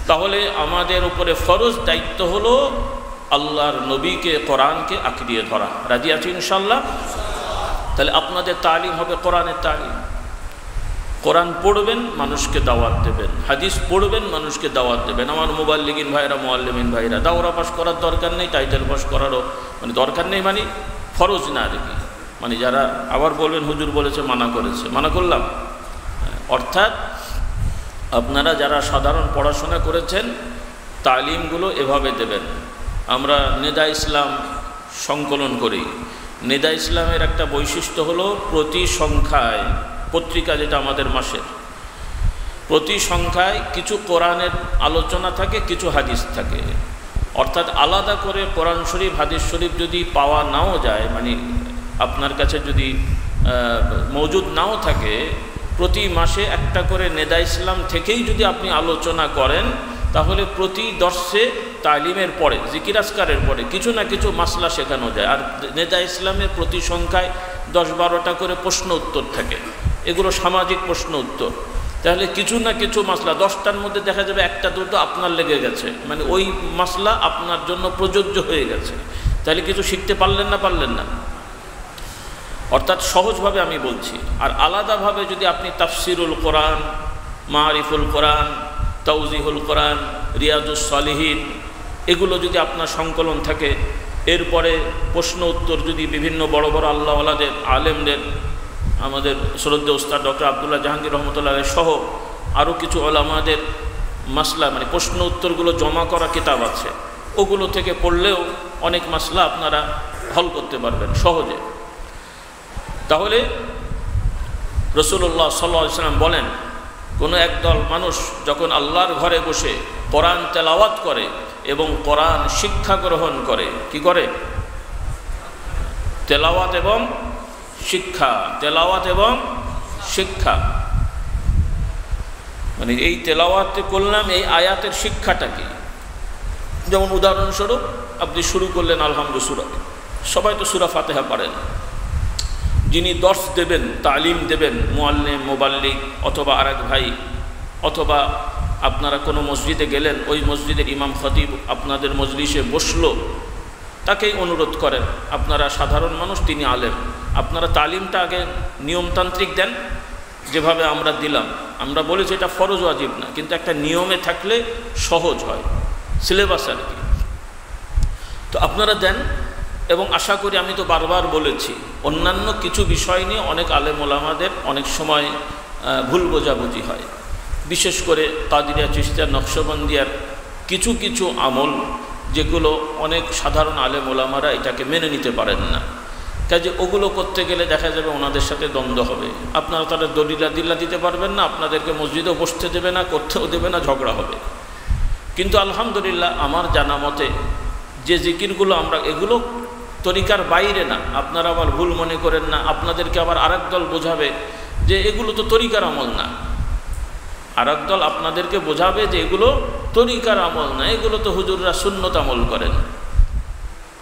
তাহলে আমাদের উপরে ফরজ দায়িত্ব হলো আল্লাহর নবীকে, কোরআনকে আঁকড়িয়ে ধরা। রাজি আছি ইনশাআল্লাহ? তাহলে আপনাদের তালিম হবে কোরআনের তালিম। কোরআন পড়বেন, মানুষকে দাওয়াত দেবেন, হাদিস পড়বেন, মানুষকে দাওয়াত দেবেন। আমার মুবাল্লিগিন ভাইরা, মুআল্লিমিন ভাইরা, দাওরা পাস করার দরকার নেই, টাইটেল পাস করারও মানে দরকার নেই, মানে ফরজ না আর কি। মানে যারা আবার বলবেন হুজুর বলেছে, মানা করেছে, মানা করলাম। অর্থাৎ আপনারা যারা সাধারণ পড়াশোনা করেছেন, তালিমগুলো এভাবে দেবেন। আমরা নেদা ইসলাম সংকলন করি। নেদা ইসলামের একটা বৈশিষ্ট্য হলো, প্রতি সংখ্যায় পত্রিকা, যেটা আমাদের মাসের, প্রতি সংখ্যায় কিছু কোরআনের আলোচনা থাকে, কিছু হাদিস থাকে। অর্থাৎ আলাদা করে কোরআন শরীফ, হাদিস শরীফ যদি পাওয়া নাও যায়, মানে আপনার কাছে যদি মজুদ নাও থাকে, প্রতি মাসে একটা করে নেদা ইসলাম থেকেই যদি আপনি আলোচনা করেন, তাহলে প্রতি দর্শে তালিমের পরে, জিকির আজকারের পরে কিছু না কিছু মাসলা শেখানো যায়। আর নেদা ইসলামের প্রতি সংখ্যায় 10-12টা করে প্রশ্ন উত্তর থাকে, এগুলো সামাজিক প্রশ্ন উত্তর। তাহলে কিছু না কিছু মাসলা, 10টার মধ্যে দেখা যাবে 1-2টো আপনার লেগে গেছে, মানে ওই মাসলা আপনার জন্য প্রযোজ্য হয়ে গেছে। তাহলে কিছু শিখতে পারলেন না, পারলেন না। অর্থাৎ সহজভাবে আমি বলছি। আর আলাদাভাবে যদি আপনি তাফসিরুল কোরআন, মারিফুল কোরআন, তাওজিহুল কোরআন, রিয়াজুস সালিহিন, এগুলো যদি আপনার সংকলন থাকে, এরপরে প্রশ্ন উত্তর যদি বিভিন্ন বড় বড় আল্লাহওয়ালাদের, আলেমদের, আমাদের শ্রদ্ধেয় উস্তাদ ডক্টর আব্দুল্লাহ জাহাঙ্গীর রহমতুল্লাহ সহ আরও কিছু ওলামাদের মাসলা, মানে প্রশ্ন উত্তরগুলো জমা করা কিতাব আছে, ওগুলো থেকে পড়লেও অনেক মাসলা আপনারা হল করতে পারবেন সহজে। তাহলে রাসূলুল্লাহ সাল্লাল্লাহু আলাইহি ওয়াসাল্লাম বলেন, কোনো একদল মানুষ যখন আল্লাহর ঘরে বসে কোরআন তেলাওয়াত করে এবং কোরআন শিক্ষা গ্রহণ করে, কি করে? তেলাওয়াত এবং শিক্ষা, তেলাওয়াত এবং শিক্ষা। মানে এই তেলাওয়াত করলাম, এই আয়াতের শিক্ষাটা কি? যেমন উদাহরণস্বরূপ আপনি শুরু করলেন আলহামদুলিল্লাহ সূরা, সবাই তো সূরা ফাতিহা পড়েন। যিনি দর্স দেবেন, তালিম দেবেন, মুআল্লিম, মুবাল্লিগ অথবা আরেক ভাই, অথবা আপনারা কোনো মসজিদে গেলেন, ওই মসজিদের ইমাম খতিব আপনাদের মজলিসে বসলো, তাকেই অনুরোধ করেন। আপনারা সাধারণ মানুষ, তিনি আলেম, আপনারা তালিমটা আগে নিয়মতান্ত্রিক দেন, যেভাবে আমরা দিলাম। আমরা বলেছি এটা ফরজ ওয়াজিব না, কিন্তু একটা নিয়মে থাকলে সহজ হয়, সিলেবাস আর কি। তো আপনারা দেন, এবং আশা করি, আমি তো বারবার বলেছি, অন্যান্য কিছু বিষয় নিয়ে অনেক আলেম ওলামাদের অনেক সময় ভুল বোঝাবুঝি হয়। বিশেষ করে কাদিরিয়া, চিশতিয়া, নকশবন্দিয়ার কিছু কিছু আমল, যেগুলো অনেক সাধারণ আলেম ওলামারা এটাকে মেনে নিতে পারেন না। কাজে ওগুলো করতে গেলে দেখা যাবে ওনাদের সাথে দ্বন্দ্ব হবে। আপনারা তাদের দলিলা দিতে পারবেন না, আপনাদেরকে মসজিদেও বসতে দেবে না, করতেও দেবে না, ঝগড়া হবে। কিন্তু আলহামদুলিল্লাহ আমার জানা মতে যে জিকিরগুলো আমরা, এগুলো তরিকার বাইরে না। আপনারা আবার ভুল মনে করেন না, আপনাদেরকে আবার আরেক দল বোঝাবে যে এগুলো তো তরিকার আমল না। আরেক দল আপনাদেরকে বোঝাবে যে এগুলো তরিকার আমল না, এগুলো তো হুজুররা সুন্নত আমল করেন।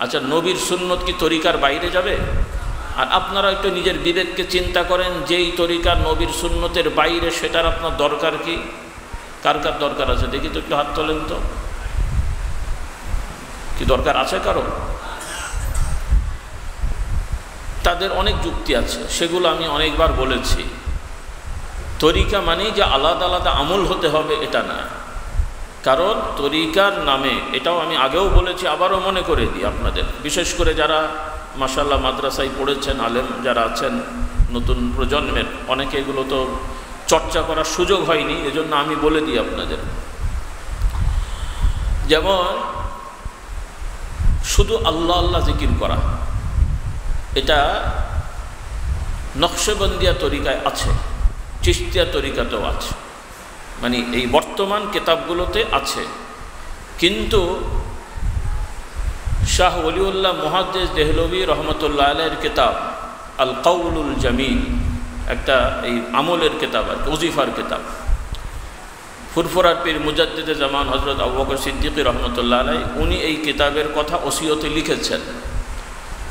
আচ্ছা, নবীর সুন্নত কি তরিকার বাইরে যাবে? আর আপনারা একটু নিজের বিবেককে চিন্তা করেন, যেই তরিকা নবীর সুন্নতের বাইরে, সেটার আপনার দরকার কি? কার কার দরকার আছে দেখি তো, একটু হাত তোলেন তো। কি দরকার আছে কারো? তাদের অনেক যুক্তি আছে, সেগুলো আমি অনেকবার বলেছি। তরিকা মানেই যে আলাদা আলাদা আমল হতে হবে এটা না। কারণ তরিকার নামে, এটাও আমি আগেও বলেছি, আবারও মনে করে দিই আপনাদের, বিশেষ করে যারা মাশাআল্লাহ মাদ্রাসায় পড়েছেন, আলেম যারা আছেন নতুন প্রজন্মের, অনেকে এগুলো তো চর্চা করার সুযোগ হয়নি, এজন্য আমি বলে দিই আপনাদের। যেমন শুধু আল্লাহ আল্লাহ জিকির করা, এটা নকশবন্দিয়া তরিকায় আছে, চিশতিয়া তরিকাতেও আছে, মানে এই বর্তমান কিতাবগুলোতে আছে। কিন্তু শাহ ওলিউল্লাহ মুহাদ্দিস দেহলভী রহমতুল্লাহ আলাইহির কিতাব আল কাউলুল জামিল, একটা এই আমলের কিতাব আর ওজিফার কিতাব, ফুরফুরার পীর মুজাদ্দিদে জামান হযরত আবু বকর সিদ্দিক রহমতুল্লাহ আলাইহি, উনি এই কিতাবের কথা ওসিয়তে লিখেছেন।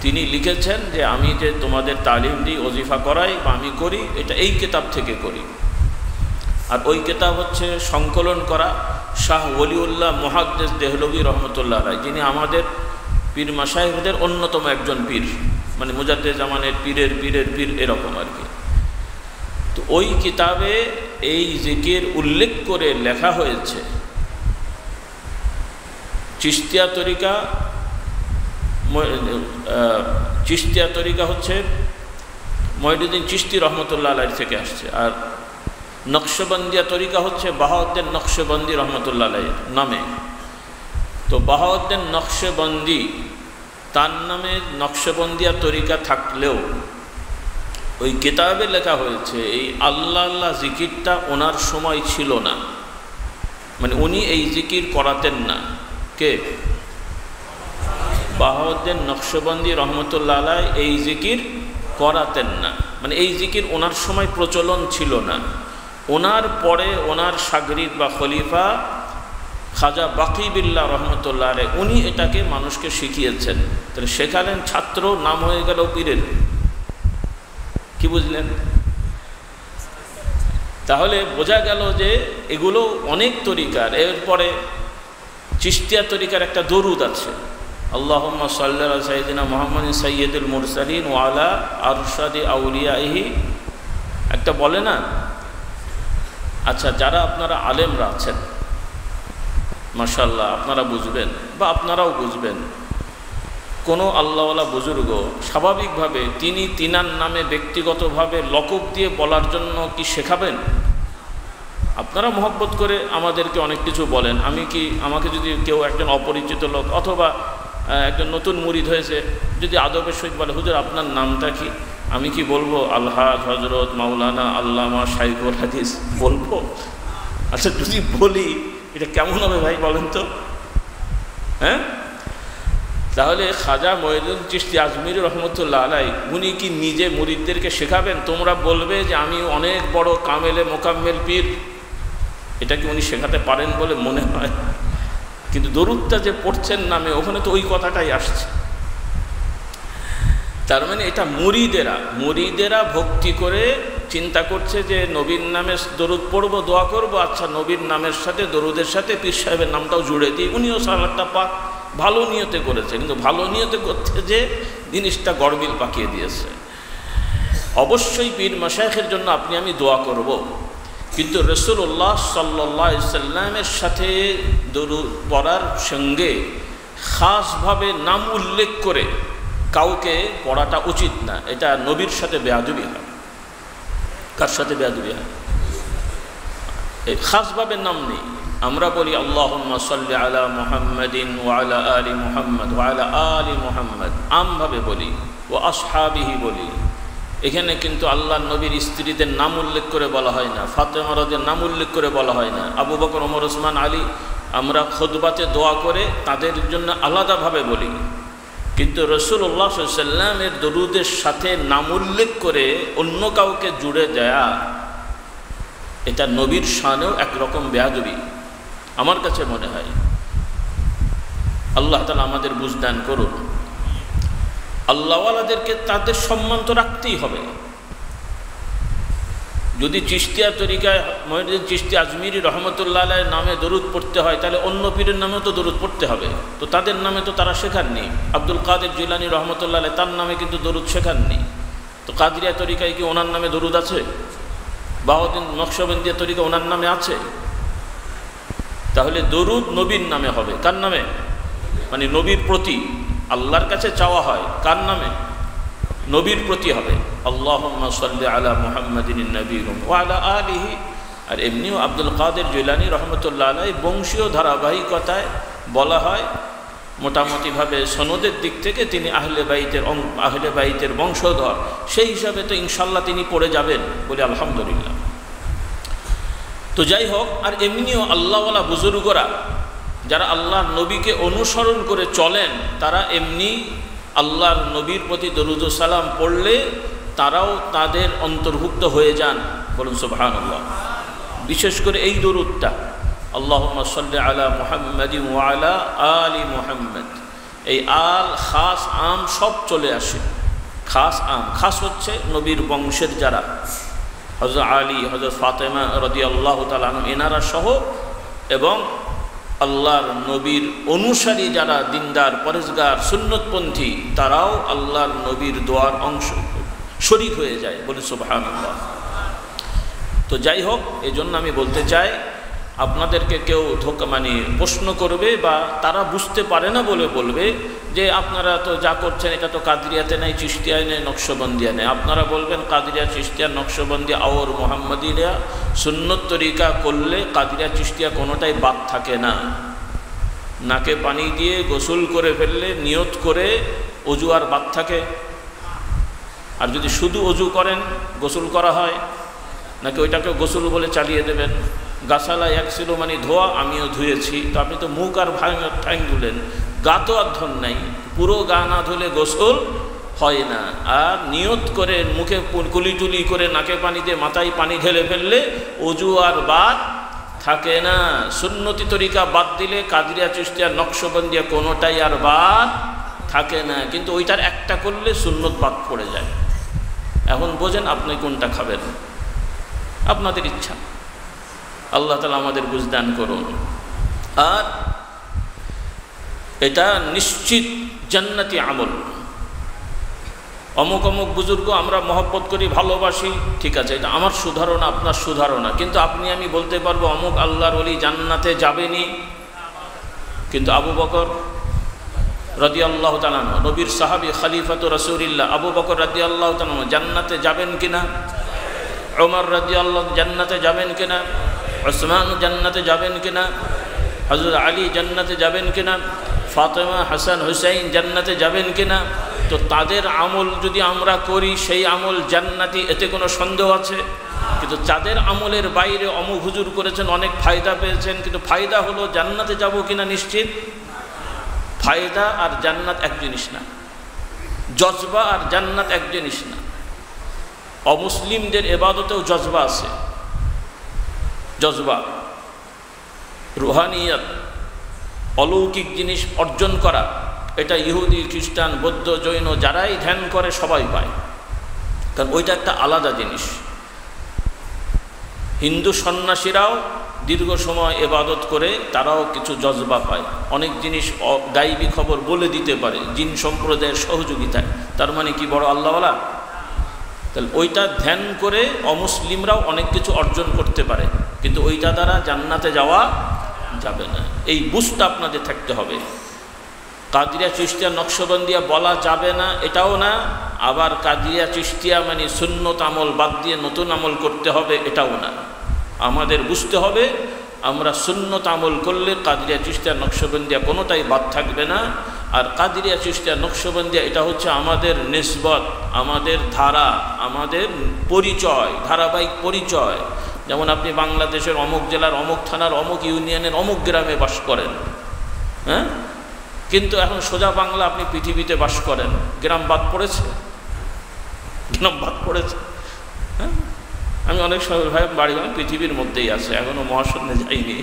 তিনি লিখেছেন যে আমি যে তোমাদের তালিম দিই, ওজিফা করাই বা আমি করি, এটা এই কিতাব থেকে করি। আর ওই কিতাব হচ্ছে সংকলন করা শাহ ওলিউল্লাহ মুহাদ্দিস দেহলভী রহমতুল্লাহ আলাইহি, যিনি আমাদের পীর মাশায়েখদের অন্যতম একজন পীর, মানে মুজাদ্দিদ জামানের পীরের পীরের পীর এরকম আর কি। তো ওই কিতাবে এই জিকির উল্লেখ করে লেখা হয়েছে। চিশতিয়া তরিকা হচ্ছে মঈনুদ্দিন চিশতি রহমতুল্লাহ আলাইহি থেকে আসছে, আর নকশবন্দিয়া তরিকা হচ্ছে বাহাউদ্দিন নকশবন্দি রহমতুল্লাহ আলাইহির নামে। তো বাহাউদ্দিন নকশবন্দি, তার নামে নকশবন্দিয়া তরিকা থাকলেও ওই কিতাবে লেখা হয়েছে এই আল্লাহ আল্লাহ জিকিরটা ওনার সময় ছিল না, মানে উনি এই জিকির করাতেন না। কে? বাহাউদ্দিন নকশবন্দি রহমতুল্লাহ আলাইহি এই জিকির করাতেন না, মানে এই জিকির ওনার সময় প্রচলন ছিল না। ওনার পরে ওনার শাগরিদ বা খলিফা খাজা বাকি বিল্লাহ রহমতুল্লাহ আলাইহি, উনি এটাকে মানুষকে শিখিয়েছেন। তাহলে শেখালেন, ছাত্র, নাম হয়ে গেল পীরের। কি বুঝলেন? তাহলে বোঝা গেল যে এগুলো অনেক তরিকার। এরপরে চিশতিয়া তরিকার একটা দরুদ আছে, আল্লাহুম্মা সাল্লি আলা সাইয়্যিদিনা মুহাম্মাদিন সাইয়্যিদুল মুরসালিন ওয়া আলা আরশাদি আউলিয়াইহি, একটা বলে না? আচ্ছা, যারা আপনারা আলেমরা আছেন মাশাআল্লাহ, আপনারা বুঝবেন বা আপনারাও বুঝবেন, কোনো আল্লাহওয়ালা বুজুর্গ স্বাভাবিকভাবে তিনি তিনার নামে ব্যক্তিগতভাবে লকব দিয়ে বলার জন্য কি শেখাবেন? আপনারা মহব্বত করে আমাদেরকে অনেক কিছু বলেন, আমাকে যদি কেউ একজন অপরিচিত লোক অথবা একজন নতুন মুরিদ হয়েছে যদি আদবের সহিত বলে, হুজুর আপনার নামটা কি? আমি কি বলবো আলহাজ হজরত মাওলানা আল্লামা শাইখুল হাদিস বলবো? আচ্ছা, যদি বলি এটা কেমন হবে ভাই বলেন তো? হ্যাঁ, তাহলে খাজা মঈনুদ্দিন চিশতি আজমিরি রহমতুল্লাহ আলাই উনি কি নিজে মুরিদদেরকে শেখাবেন? তোমরা বলবে যে আমি অনেক বড় কামেলে মোকাম্মেল পীর, এটা কি উনি শেখাতে পারেন বলে মনে হয়? কিন্তু দরুদটা যে পড়ছেন নামে, ওখানে তো ওই কথাটাই আসছে। তার মানে এটা মুরিদেরা ভক্তি করে চিন্তা করছে যে নবীর নামে দরুদ পড়বো, দোয়া করবো, আচ্ছা নবীর নামের সাথে দরুদের সাথে পীর সাহেবের নামটাও জুড়ে দিই। উনিও সালাদটা পাক ভালো নিয়তে করেছে, কিন্তু ভালো নিয়তে করছে যে জিনিসটা গড়বিল পাকিয়ে দিয়েছে। অবশ্যই পীর মাশায়েখের জন্য আপনি আমি দোয়া করব, কিন্তু রাসূলুল্লাহ সাল্লাল্লাহু আলাইহি সাল্লামের সাথে দরুদ পড়ার সঙ্গে খাসভাবে নাম উল্লেখ করে কাউকে পড়াটা উচিত না। এটা নবীর সাথে বেয়াদবি হয়। কার সাথে বেয়াদবি হয়? এই খাসভাবে নাম নেই। আমরা বলি আল্লাহুম্মা সাল্লি আলা মুহাম্মাদিন ওয়া আলা আলি মুহাম্মদ ওয়া আলা আলি মুহাম্মদ, আমভাবে বলি, ও আসহাবিহি বলি। এখানে কিন্তু আল্লাহর নবীর স্ত্রীদের নাম উল্লেখ করে বলা হয় না, ফাতেমা রাদিয়াল্লাহু নাম উল্লেখ করে বলা হয় না, আবু বকর, ওমর, ওসমান, আলী। আমরা খুতবাতে দোয়া করে তাদের জন্য আলাদাভাবে বলি, কিন্তু রাসূলুল্লাহ সাল্লাল্লাহু আলাইহি ওয়াসাল্লামের দরুদের সাথে নাম উল্লেখ করে অন্য কাউকে জুড়ে দেয়া, এটা নবীর শানেও একরকম বেয়াদবি আমার কাছে মনে হয়। আল্লাহ তাআলা আমাদের বুঝদান করুন। আল্লাহওয়ালাদেরকে তাদের সম্মান তো রাখতেই হবে। যদি চিশতিয়া তরিকায় মঈনুদ্দিন চিশতি আজমিরি রহমতুল্লাহ আলাইহির নামে দরুদ পড়তে হয়, তাহলে অন্য পীরের নামেও তো দরুদ পড়তে হবে। তো তাদের নামে তো তারা শেখাননি। আব্দুল কাদের জিলানী রহমতুল্লাহ আলাইহি তার নামে কিন্তু দরুদ শেখাননি। তো কাদরিয়া তরিকায় কি ওনার নামে দরুদ আছে? বাউদ্দিন নকশবন্দিয়া তরিকা ওনার নামে আছে? তাহলে দরুদ নবীর নামে হবে। কার নামে? মানে নবীর প্রতি আল্লাহর কাছে চাওয়া হয় কার নামে? নবীর প্রতি হবে। আল্লাহুম্মা সাল্লি আলা মুহাম্মাদিন নবীয়্যিহি ওয়া আলা আলিহি। আর এমনিও আব্দুল কাদের জিলানী রহমতুল্লাহ আলাইহি বংশীয় ধারাবাহিকতায় বলা হয়, মোটামুটিভাবে সনদের দিক থেকে তিনি আহলে বাইতের বংশধর, সেই হিসাবে তো ইনশাল্লাহ তিনি পড়ে যাবেন বলে আলহামদুলিল্লাহ। তো যাই হোক, আর এমনিও আল্লাহওয়ালা বুজুর্গরা যারা আল্লাহর নবীকে অনুসরণ করে চলেন, তারা এমনি আল্লাহর নবীর প্রতি দরুদ ও সালাম পড়লে তারাও তাদের অন্তর্ভুক্ত হয়ে যান। বলুন সুবহানাল্লাহ। বিশেষ করে এই দরুদটা, আল্লাহুম্মা সাল্লি আলা মুহাম্মাদিন ওয়া আলা আলি মুহাম্মদ, এই আল খাস আম সব চলে আসে। খাস আম, খাস হচ্ছে নবীর বংশের যারা, হযরত আলী, হযরত ফাতেমা রাদিয়াল্লাহু তাআলা আনহু এনারা সহ, এবং আল্লাহর নবীর অনুসারী যারা দিনদার, পরেজগার, সুন্নতপন্থী, তারাও আল্লাহর নবীর দোয়ার অংশ শরীক হয়ে যায়। বলি সুবহানাল্লাহ। তো যাই হোক, এজন্য আমি বলতে চাই, আপনাদেরকে কেউ প্রশ্ন করবে বা তারা বুঝতে পারে না বলে বলবে যে আপনারা তো যা করছেন এটা তো কাদরিয়াতে নেই, চিশতিয়ায় নেই, নকশবন্দিয়া নেই। আপনারা বলবেন কাদরিয়া, চিশতিয়া, নকশবন্দিয়া আর মোহাম্মদিয়া সুন্নত তরিকা করলে কাদরিয়া, চিশতিয়া কোনোটাই বাদ থাকে না। নাকে পানি দিয়ে গোসল করে ফেললে নিয়ত করে অজু আর বাদ থাকে? আর যদি শুধু অজু করেন, গোসল করা হয় নাকি ওইটাকে গোসল বলে চালিয়ে দেবেন? গাছালা এক ছিল মানে ধোয়া, আমিও ধুয়েছি। তো আপনি তো মুখ আর ঠ্যাং ধুলেন, গা তো আর ধন নাই, পুরো গা না ধুলে গোসল হয় না। আর নিয়ত করে মুখে কুলিটুলি করে নাকে পানি দিয়ে মাথায় পানি ঢেলে ফেললে অজু আর বাদ থাকে না। সুন্নতি তরিকা বাদ দিলে কাদরিয়া, চিশতিয়া, নকশবন্দিয়া কোনোটাই আর বাদ থাকে না, কিন্তু ওইটার একটা করলে সুন্নত বাদ পড়ে যায়। এখন বোঝেন আপনি কোনটা খাবেন, আপনাদের ইচ্ছা। আল্লাহ তাআলা আমাদের বুঝদান করুন। আর এটা নিশ্চিত জান্নাতি আমল। অমুক অমুক বুজুর্গ আমরা মহব্বত করি, ভালোবাসি, ঠিক আছে, এটা আমার সুধারণা, আপনার সুধারণা, কিন্তু আপনি আমি বলতে পারবো অমুক আল্লাহর ওলি জান্নাতে যাবেনি। কিন্তু আবু বকর রাদিয়াল্লাহু তাআলা আনহু, নবীর সাহাবী, খলিফাতুর রাসূলুল্লাহ আবু বকর রাদিয়াল্লাহু তাআলা আনহু জান্নাতে যাবেন কিনা? ওমর রাদিয়াল্লাহু জান্নাতে যাবেন কিনা? উসমান জান্নাতে যাবেন কিনা? হযরত আলী জান্নাতে যাবেন কিনা? ফাতেমা, হাসান, হুসাইন জান্নাতে যাবেন কিনা? তো তাদের আমল যদি আমরা করি সেই আমল জান্নাতি, এতে কোনো সন্দেহ আছে? কিন্তু যাদের আমলের বাইরে অমুক হুজুর করেছেন, অনেক ফায়দা পেয়েছেন, কিন্তু ফায়দা হলো জান্নাতে যাব কিনা নিশ্চিত? ফায়দা আর জান্নাত এক জিনিস না, জজবা আর জান্নাত এক জিনিস না। অমুসলিমদের ইবাদতেও জজবা আছে, জজবা, রুহানিয়াত, অলৌকিক জিনিস অর্জন করা, এটা ইহুদি, খ্রিস্টান, বৌদ্ধ, জৈন যারাই ধ্যান করে সবাই পায়, কারণ ওইটা একটা আলাদা জিনিস। হিন্দু সন্ন্যাসীরাও দীর্ঘ সময় ইবাদত করে তারাও কিছু জজবা পায়, অনেক জিনিস গায়বী খবর বলে দিতে পারে জিন সম্প্রদায়ের সহযোগিতায়। তার মানে কি বড় আল্লাহওয়ালা? তাহলে ওইটা ধ্যান করে অমুসলিমরাও অনেক কিছু অর্জন করতে পারে, কিন্তু ওইটা দ্বারা জান্নাতে যাওয়া যাবে না। এই বুঝটা আপনাদের থাকতে হবে। কাদিরিয়া চিশতিয়া নকশবন্দিয়া বলা যাবে না এটাও না, আবার কাদিরিয়া চিশতিয়া মানে সুন্নত আমল বাদ দিয়ে নতুন আমল করতে হবে এটাও না। আমাদের বুঝতে হবে আমরা সুন্নত আমল করলে কাদিরিয়া চিশতিয়া নকশবন্দিয়া কোনোটাই বাদ থাকবে না। আর কাদিরিয়া চিশতিয়া নকশবন্দিয়া এটা হচ্ছে আমাদের নিসবত, আমাদের ধারা, আমাদের পরিচয়, ধারাবাহিক পরিচয়। যেমন আপনি বাংলাদেশের অমুক জেলার অমুক থানার অমুক ইউনিয়নের অমুক গ্রামে বাস করেন, হ্যাঁ, কিন্তু এখন সোজা বাংলা আপনি পৃথিবীতে বাস করেন, গ্রাম বাদ পড়েছে, গ্রাম বাদ পড়েছে। হ্যাঁ, আমি অনেক সময় ভাই বাড়ি পৃথিবীর মধ্যেই আছে, এখনও মহাশূন্যে যাইনি।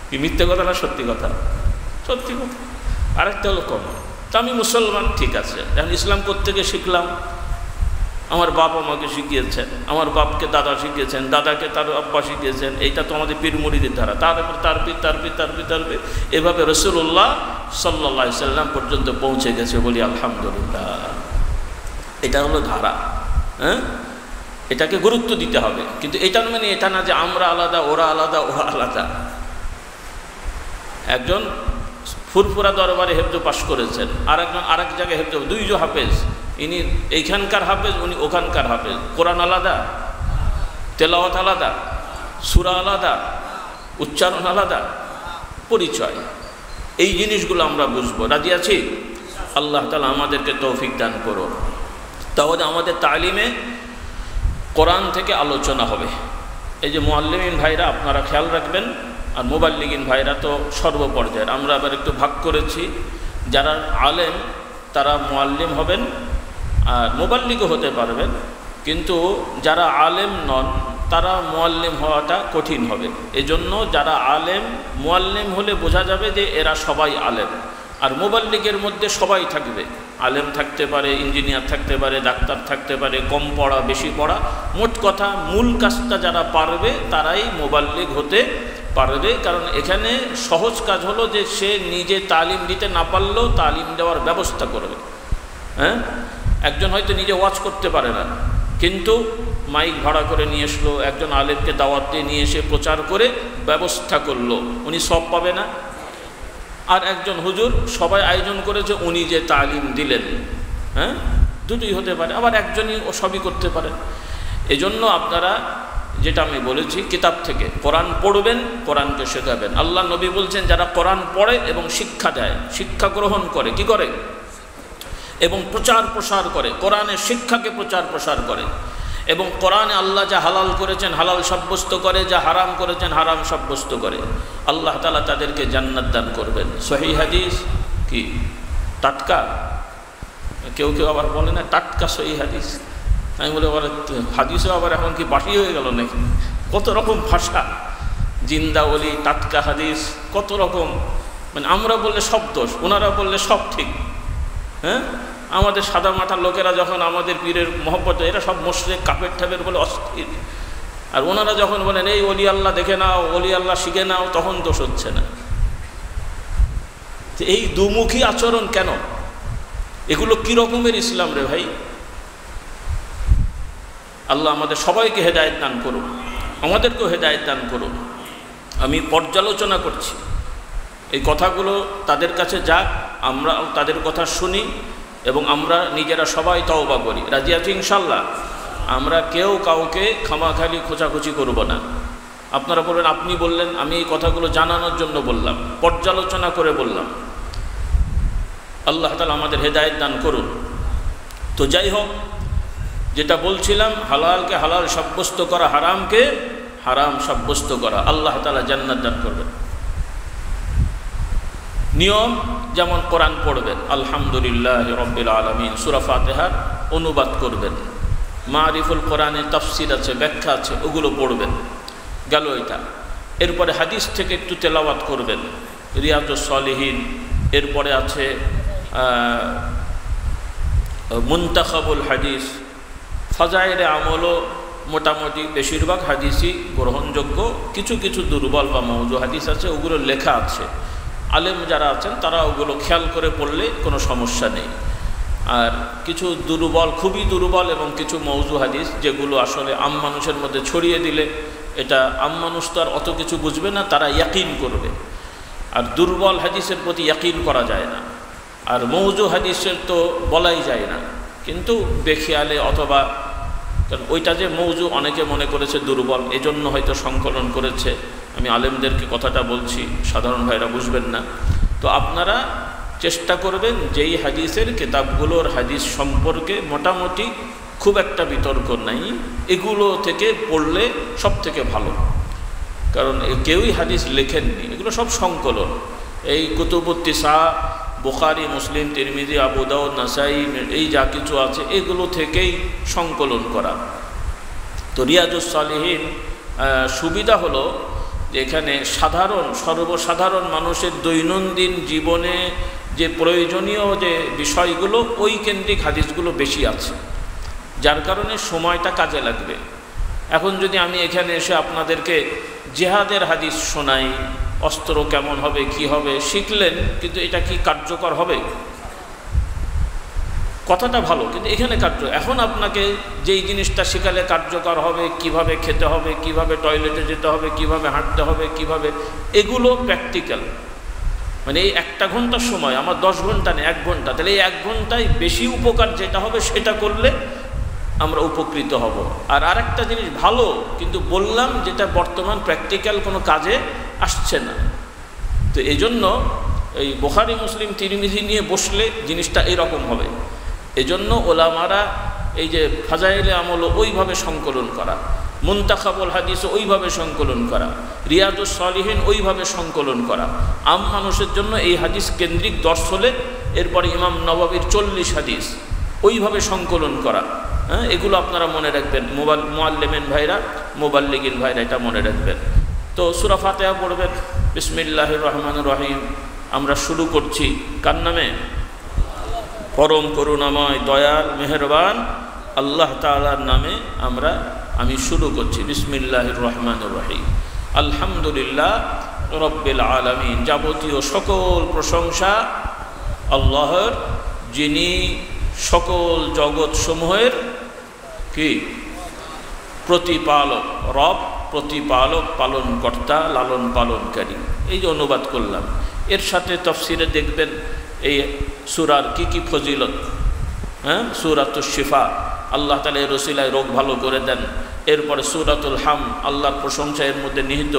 কি মিথ্যে কথা না সত্যি কথা? সত্যি কথা। আরেকটা হলো কম, তা আমি মুসলমান, ঠিক আছে, এখন ইসলাম কোত্থেকে শিখলাম? আমার বাপ আমাকে শিখিয়েছেন, আমার বাপকে দাদা শিখিয়েছেন, দাদাকে তার আব্বা শিখিয়েছেন, এইটা তো আমাদের পীর মুরিদের ধারা, তারপর তার পীর, তার পীর, তার পীর, তার পীর, এভাবে রাসূলুল্লাহ সাল্লাল্লাহু আলাইহি সাল্লাম পর্যন্ত পৌঁছে গেছে, বলি আলহামদুলিল্লাহ। এটা হলো ধারা, হ্যাঁ, এটাকে গুরুত্ব দিতে হবে। কিন্তু এটা মানে এটা না যে আমরা আলাদা, ওরা আলাদা, ওরা আলাদা। একজন ফুরফুরা দরবারে হেফজ পাশ করেছেন, আরেকজন আরেক জায়গায় হেফজ, দুইজন হাফেজ, ইনি এইখানকার হাফেজ, উনি ওখানকার হাফেজ। কোরআন আলাদা, তেলাওয়াত আলাদা, সূরা আলাদা, উচ্চারণ আলাদা, পরিচয়। এই জিনিসগুলো আমরা বুঝবো। রাজি আছি? আল্লাহ তাআলা আমাদেরকে তৌফিক দান করুন। তাহলে আমাদের তালিমে কোরআন থেকে আলোচনা হবে। এই যে মুআল্লিমিন ভাইরা আপনারা খেয়াল রাখবেন, আর মুবাল্লিগিন ভাইরা তো সর্বপর্যায়ের। আমরা আবার একটু ভাগ করেছি, যারা আলেম তারা মুআল্লিম হবেন আর মুবাল্লিগও হতে পারবেন, কিন্তু যারা আলেম নন তারা মুআল্লিম হওয়াটা কঠিন হবে। এজন্য যারা আলেম, মুআল্লিম হলে বোঝা যাবে যে এরা সবাই আলেম। আর মুবাল্লিগের মধ্যে সবাই থাকবে, আলেম থাকতে পারে, ইঞ্জিনিয়ার থাকতে পারে, ডাক্তার থাকতে পারে, কম পড়া বেশি পড়া, মোট কথা মূল কাজটা যারা পারবে তারাই মুবাল্লিগ হতে পারবে। কারণ এখানে সহজ কাজ হলো যে সে নিজে তালিম দিতে না পারলেও তালিম দেওয়ার ব্যবস্থা করবে। হ্যাঁ, একজন হয়তো নিজে ওয়াজ করতে পারে না, কিন্তু মাইক ভাড়া করে নিয়ে আসলো, একজন আলেমকে দাওয়াত দিয়ে নিয়ে এসে প্রচার করে ব্যবস্থা করলো, উনি সব পাবে না? আর একজন হুজুর সবাই আয়োজন করেছে, উনি যে তালিম দিলেন, হ্যাঁ, দুটোই হতে পারে। আবার একজনই ও সবই করতে পারে। এজন্য আপনারা, যেটা আমি বলেছি, কিতাব থেকে কোরআন পড়বেন, কোরআনকে শেখাবেন। আল্লাহ নবী বলছেন যারা কোরআন পড়ে এবং শিক্ষা দেয়, শিক্ষা গ্রহণ করে, কি করে, এবং প্রচার প্রসার করে, কোরআনের শিক্ষাকে প্রচার প্রসার করে, এবং কোরআনে আল্লাহ যা হালাল করেছেন হালাল সাব্যস্ত করে, যা হারাম করেছেন হারাম সাব্যস্ত করে, আল্লাহ তাআলা তাদেরকে জান্নাত দান করবেন। সহিহ হাদিস কি টাটকা, কেউ কেউ আবার বলে না টাটকা সহিহ হাদিস। আমি বলি আবার হাদিসও আবার এখন কি বাসি হয়ে গেল নাকি? কত রকম ভাষা, জিন্দা ওলি, টাটকা হাদিস, কত রকম। মানে আমরা বললে সব দোষ, ওনারা বললে সব ঠিক। হ্যাঁ, আমাদের সাদা মাথার লোকেরা যখন আমাদের পীরের মহব্বত, এরা সব মুশরিক কাফের ঠাবের বলে অস্থির, আর ওনারা যখন বলেন এই ওলি আল্লাহ দেখে নাও, ওলি আল্লাহ শিখে নাও, তখন দোষ হচ্ছে না। এই দুমুখী আচরণ কেন? এগুলো কি রকমের ইসলাম রে ভাই? আল্লাহ আমাদের সবাইকে হেদায়েত দান করুন, আমাদেরকেও হেদায়েত দান করুন। আমি পর্যালোচনা করছি, এই কথাগুলো তাদের কাছে যাক, আমরা তাদের কথা শুনি এবং আমরা নিজেরা সবাই তওবা করি। রাজি আছি ইনশাল্লাহ? আমরা কেউ কাউকে খামাখালি খোঁচাখুচি করব না। আপনারা বলবেন আপনি বললেন, আমি এই কথাগুলো জানানোর জন্য বললাম, পর্যালোচনা করে বললাম। আল্লাহ তাআলা আমাদের হেদায়েত দান করুন। তো যাই হোক, যেটা বলছিলাম, হালালকে হালাল সাব্যস্ত করা, হারামকে হারাম সাব্যস্ত করা, আল্লাহ তাআলা জান্নাত দান করবেন। নিয়ম যেমন কোরআন পড়বেন, আলহামদুলিল্লাহ রব্বিল আলামিন, সূরা ফাতিহার অনুবাদ করবেন, মারিফুল কোরআনে তাফসির আছে, ব্যাখ্যা আছে, ওগুলো পড়বেন, গেল এটা। এরপরে হাদিস থেকে একটু তেলাওয়াত করবেন, রিয়াজুস সালিহিন, এরপরে আছে মুনতাখাবুল হাদিস, ফাজাইলে আমলও মোটামুটি বেশিরভাগ হাদিসই গ্রহণযোগ্য, কিছু কিছু দুর্বল বা মওযু হাদিস আছে, ওগুলো লেখা আছে, আলেম যারা আছেন তারা ওগুলো খেয়াল করে পড়লে কোনো সমস্যা নেই। আর কিছু দুর্বল, খুবই দুর্বল এবং কিছু মওযু হাদিস যেগুলো আসলে আম মানুষের মধ্যে ছড়িয়ে দিলে এটা আম মানুষ তো আর অত কিছু বুঝবে না, তারা ইয়াকিন করবে। আর দুর্বল হাদিসের প্রতি ইয়াকিন করা যায় না, আর মওযু হাদিসের তো বলাই যায় না, কিন্তু বেখেয়ালে অথবা কারণ ওইটা যে মওযু অনেকে মনে করেছে দুর্বল, এজন্য হয়তো সংকলন করেছে। আমি আলেমদেরকে কথাটা বলছি, সাধারণ ভাইরা বুঝবেন না। তো আপনারা চেষ্টা করবেন যেই হাদিসের কিতাবগুলোর হাদিস সম্পর্কে মোটামুটি খুব একটা বিতর্ক নাই, এগুলো থেকে পড়লে সব থেকে ভালো। কারণ কেউই হাদিস লেখেননি, এগুলো সব সংকলন। এই কুতুবুত্তিসা, বুখারী, মুসলিম, তিরমিজি, আবু দাউদ, নাসাই, এই যা কিছু আছে এগুলো থেকেই সংকলন করা। তো রিয়াজুস সালিহিন সুবিধা হলো যে এখানে সর্বসাধারণ মানুষের দৈনন্দিন জীবনে যে প্রয়োজনীয় যে বিষয়গুলো ওই কেন্দ্রিক হাদিসগুলো বেশি আছে, যার কারণে সময়টা কাজে লাগবে। এখন যদি আমি এখানে এসে আপনাদেরকে জিহাদের হাদিস শোনাই, অস্ত্র কেমন হবে, কি হবে শিখলেন, কিন্তু এটা কি কার্যকর হবে? কথাটা ভালো, কিন্তু এখানে এখন আপনাকে যেই জিনিসটা শেখালে কার্যকর হবে, কিভাবে খেতে হবে, কিভাবে টয়লেটে যেতে হবে, কিভাবে হাঁটতে হবে, কিভাবে, এগুলো প্র্যাকটিক্যাল। মানে এই 1 ঘন্টার সময় আমার 10 ঘন্টা নেই, 1 ঘন্টা, তাহলে এই 1 ঘন্টায় বেশি উপকার যেটা হবে সেটা করলে আমরা উপকৃত হব। আর আরেকটা জিনিস ভালো, কিন্তু বললাম যেটা বর্তমান প্র্যাকটিক্যাল কোনো কাজে আসছে না। তো এই জন্য এই বুখারী, মুসলিম, তিরমিজি নিয়ে বসলে জিনিসটা এরকম হবে। এজন্য ওলামারা এই যে ফাজাইলে আমল ওইভাবে সংকলন করা, মুনতাখাবুল হাদিস ওইভাবে সংকলন করা, রিয়াজুস সালিহিন ওইভাবে সংকলন করা। আম মানুষের জন্য এই হাদিস কেন্দ্রিক দর্শ হলে এরপরে ইমাম নববীর 40 হাদিস ওইভাবে সংকলন করা। হ্যাঁ, এগুলো আপনারা মনে রাখবেন, মুআল্লিমিন ভাইরা, মুবাল্লিগিন ভাইরা, এটা মনে রাখবেন। তো সূরা ফাতিহা পড়বেন, বিসমিল্লাহির রহমানির রহিম। আমরা শুরু করছি কার নামে? পরম করুণাময়, দয়াল, মেহেরবান আল্লাহ তাআলার নামে আমি শুরু করছি। বিসমিল্লাহির রহমানির রহিম। আলহামদুলিল্লাহ রব্বিল আলামিন। যাবতীয় সকল প্রশংসা আল্লাহর, যিনি সকল জগৎসমূহের কি প্রতিপালক। রব প্রতিপালক, পালনকর্তা, লালন পালনকারী। এই যে অনুবাদ করলাম, এর সাথে তাফসিরে দেখবেন এই সূরার কি ফজিলত। হ্যাঁ, সূরাতুশ শিফা, আল্লাহ তাআলা এর ওসিলায় রোগ ভালো করে দেন। এরপরে সূরাতুল হাম, আল্লাহর প্রশংসা এর মধ্যে নিহিত।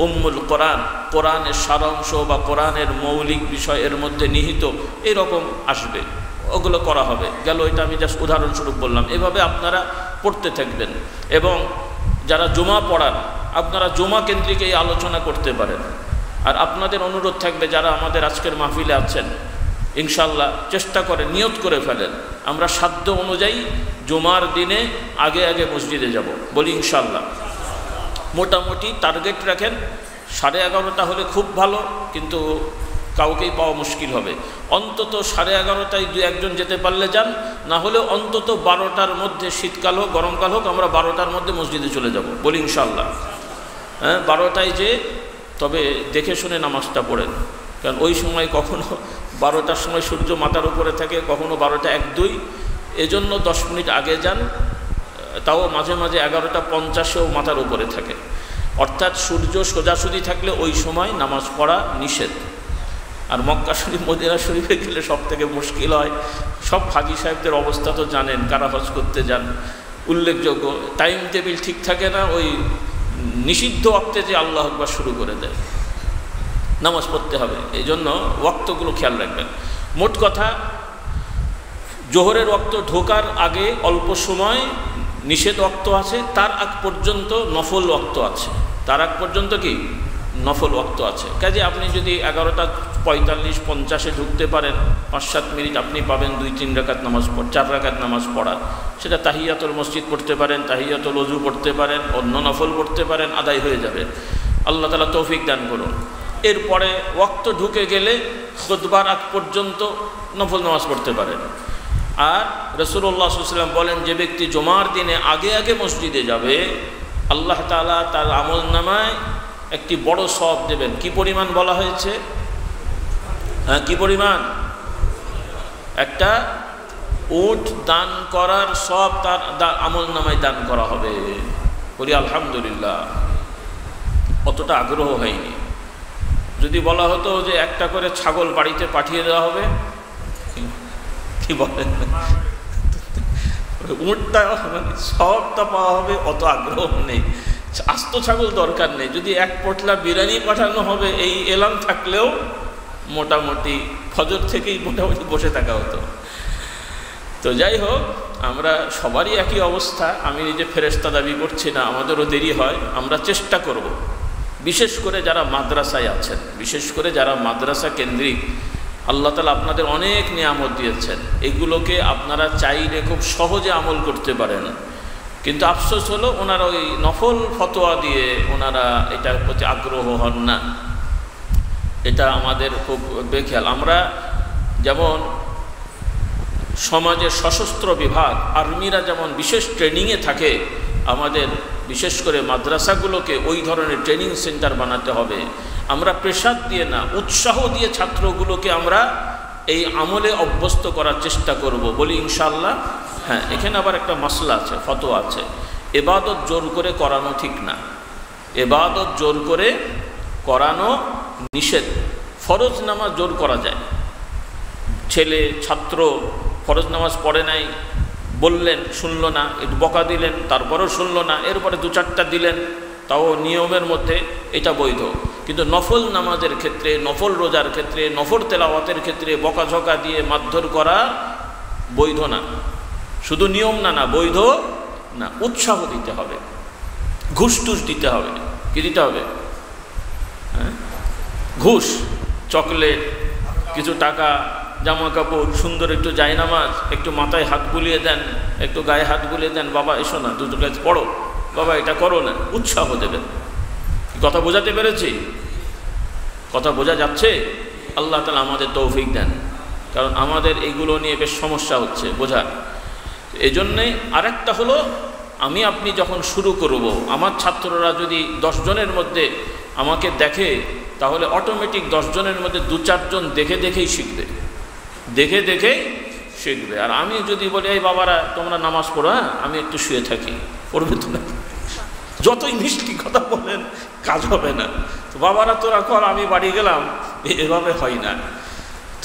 উম্মুল কোরআন, কোরআনের সারাংশ বা কোরআনের মৌলিক বিষয় এর মধ্যে নিহিত, এরকম আসবে, ওগুলো করা হবে। গেল, এটা আমি জাস্ট উদাহরণস্বরূপ বললাম। এভাবে আপনারা পড়তে থাকবেন। এবং যারা জুমা পড়ান, আপনারা জুমা কেন্দ্রিক এই আলোচনা করতে পারেন। আর আপনাদের অনুরোধ থাকবে যারা আমাদের আজকের মাহফিলে আছেন, ইনশাল্লাহ চেষ্টা করে নিয়ত করে ফেলেন, আমরা সাধ্য অনুযায়ী জুমার দিনে আগে মসজিদে যাব, বলি ইনশাল্লাহ। মোটামুটি টার্গেট রাখেন 11:30 হলে খুব ভালো, কিন্তু কাউকেই পাওয়া মুশকিল হবে। অন্তত 11:30টায় 2-1 যেতে পারলে যান, না হলে অন্তত 12টার মধ্যে, শীতকাল হোক গরমকাল হোক, আমরা 12টার মধ্যে মসজিদে চলে যাব, বলি ইনশাল্লাহ। হ্যাঁ, 12টায় যে, তবে দেখে শুনে নামাজটা পড়েন, কারণ ওই সময় কখনো 12টার সময় সূর্য মাথার উপরে থাকে, কখনো 12:01-2, এজন্য 10 মিনিট আগে যান। তাও মাঝে মাঝে 11:50-এও মাথার উপরে থাকে, অর্থাৎ সূর্য সোজাসুজি থাকলে ওই সময় নামাজ পড়া নিষেধ। আর মক্কা শরীফ, মদিনা শরীফে গেলে সব থেকে মুশকিল হয়। সব হাজী সাহেবদের অবস্থা তো জানেন, কারা হজ করতে যান, উল্লেখযোগ্য টাইম টেবিল ঠিক থাকে না, ওই নিষিদ্ধ ওয়াক্তে যে আল্লাহু আকবার শুরু করে দেয়, নামাজ পড়তে হবে। এই জন্য ওয়াক্তগুলো খেয়াল রাখবেন। মোট কথা, জোহরের ওয়াক্ত ঢোকার আগে অল্প সময় নিষেধ ওয়াক্ত আছে, তার আগ পর্যন্ত নফল ওয়াক্ত আছে। তার আগ পর্যন্ত কি নফল ওয়াক্ত আছে। কাজে আপনি যদি 11:45-50 ঢুকতে পারেন, 5-7 মিনিট আপনি পাবেন 2-3 রাকাত নামাজ 4 রাকাত নামাজ পড়ার। সেটা তাহিয়াতুল মসজিদ পড়তে পারেন, তাহিয়াতুল ওযু পড়তে পারেন, অন্য নফল পড়তে পারেন, আদায় হয়ে যাবে। আল্লাহ তাআলা তৌফিক দান করুন। এরপরে ওয়াক্ত ঢুকে গেলে খুতবার আগ পর্যন্ত নফল নামাজ পড়তে পারেন। আর রাসূলুল্লাহ সাল্লাল্লাহু আলাইহি ওয়াসাল্লাম বলেন, যে ব্যক্তি জুমার দিনে আগে আগে মসজিদে যাবে, আল্লাহ তাআলা তার আমলনামায় একটি বড় সওয়াব দেবেন। কি পরিমাণ বলা হয়েছে? হ্যাঁ, কি পরিমাণ? একটা উট দান করার সওয়াব তার আমলনামায় দান করা হবে। বলি আলহামদুলিল্লাহ। অতটা আগ্রহ হয়নি। যদি বলা হতো যে একটা করে ছাগল বাড়িতে পাঠিয়ে দেওয়া হবে, কি বলেন, উটটা মানে সবটা পাওয়া হবে, অত আগ্রহ নেই। আস্ত ছাগল দরকার নেই, যদি এক পটলা বিরিয়ানি পাঠানো হবে এই এলান থাকলেও মোটামুটি ফজর থেকেই মোটামুটি বসে থাকা হতো। তো যাই হোক, আমরা সবারই একই অবস্থা। আমি নিজে ফেরেশতা দাবি করছি না, আমাদেরও দেরি হয়। আমরা চেষ্টা করব, বিশেষ করে যারা মাদ্রাসায় আছেন, বিশেষ করে যারা মাদ্রাসা কেন্দ্রিক, আল্লাহ তাআলা আপনাদের অনেক নিয়ামত দিয়েছেন। এগুলোকে আপনারা চাইলে খুব সহজে আমল করতে পারেন, কিন্তু আফসোস হলো ওনারা ওই নফল ফতোয়া দিয়ে ওনারা এটার প্রতি আগ্রহ হন না। এটা আমাদের খুব বেখেয়াল। আমরা যেমন সমাজের সশস্ত্র বিভাগ, আর্মিরা যেমন বিশেষ ট্রেনিংয়ে থাকে, আমাদের বিশেষ করে মাদ্রাসাগুলোকে ওই ধরনের ট্রেনিং সেন্টার বানাতে হবে। আমরা প্রেসার দিয়ে না, উৎসাহ দিয়ে ছাত্রগুলোকে আমরা এই আমলে অভ্যস্ত করার চেষ্টা করব, বলি ইনশাআল্লাহ। হ্যাঁ, এখানে আবার একটা মাসলা আছে, ফতোয়া আছে। ইবাদত জোর করে করানো ঠিক না, ইবাদত জোর করে করানো নিষেধ। ফরজ নামাজ জোর করা যায়। ছেলে ছাত্র ফরজ নামাজ পড়ে নাই, বললেন শুনলো না, একটু বকা দিলেন, তারপরেও শুনলো না, এরপরে 2-4টা দিলেন, তাও নিয়মের মধ্যে, এটা বৈধ। কিন্তু নফল নামাজের ক্ষেত্রে, নফল রোজার ক্ষেত্রে, নফল তেলাওয়াতের ক্ষেত্রে বকাঝকা দিয়ে মারধর করা বৈধ না। শুধু নিয়ম না, বৈধ না। উৎসাহ দিতে হবে, ঘুষ টুস দিতে হবে। কি দিতে হবে? হ্যাঁ, ঘুষ, চকলেট, কিছু টাকা, জামা কাপড়, সুন্দর একটু জায়নামাজ, একটু মাথায় হাত বুলিয়ে দেন, একটু গায়ে হাত বুলিয়ে দেন, বাবা এসো না, 2 কাজ পড়ো, বাবা এটা করো না, উৎসাহ দেবেন। কথা বোঝাতে পেরেছি? কথা বোঝা যাচ্ছে? আল্লাহ তাআলা আমাদের তৌফিক দেন, কারণ আমাদের এইগুলো নিয়ে বেশ সমস্যা হচ্ছে বোঝার। এজন্যে আরেকটা হলো, আমি আপনি যখন শুরু করব, আমার ছাত্ররা যদি 10 জনের মধ্যে আমাকে দেখে, তাহলে অটোমেটিক 10 জনের মধ্যে 2-4 জন দেখে দেখেই শিখবে, দেখে দেখেই শিখবে। আর আমি যদি বলি, এই বাবারা তোমরা নামাজ পড়ো, হ্যাঁ আমি একটু শুয়ে থাকি, পড়বে তো না। যতই মিষ্টি কথা বলেন, কাজ হবে না। তো বাবারা তোরা কর, আমি বাড়ি গেলাম, এভাবে হয় না।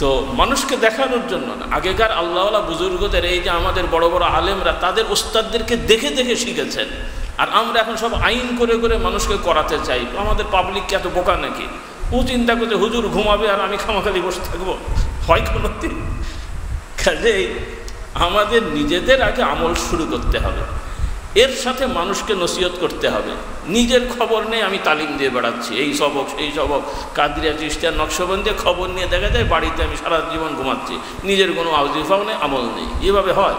তো মানুষকে দেখানোর জন্য না। আগেকার আল্লাহওয়ালা বুজুর্গদের, এই যে আমাদের বড় বড় আলেমরা, তাদের ওস্তাদদেরকে দেখে দেখে শিখেছেন। আর আমরা এখন সব আইন করে করে মানুষকে করাতে চাই। আমাদের পাবলিককে এত বোকা নাকি? ও চিন্তা করতে হুজুর ঘুমাবে আর আমি খামাখালি বসে থাকবো, হয় কোনো দিন? কাজেই আমাদের নিজেদের আগে আমল শুরু করতে হবে, এর সাথে মানুষকে নসিহত করতে হবে। নিজের খবর নেই, আমি তালিম দিয়ে বেড়াচ্ছি, এই সবক সেই সবক, কাদরিয়া চিশতিয়া নকশবন্দি, খবর নিয়ে দেখা যায় বাড়িতে আমি সারা জীবন ঘুমাচ্ছি, নিজের কোনো ওয়াজিফাও নেই, আমল নেই। এভাবে হয়?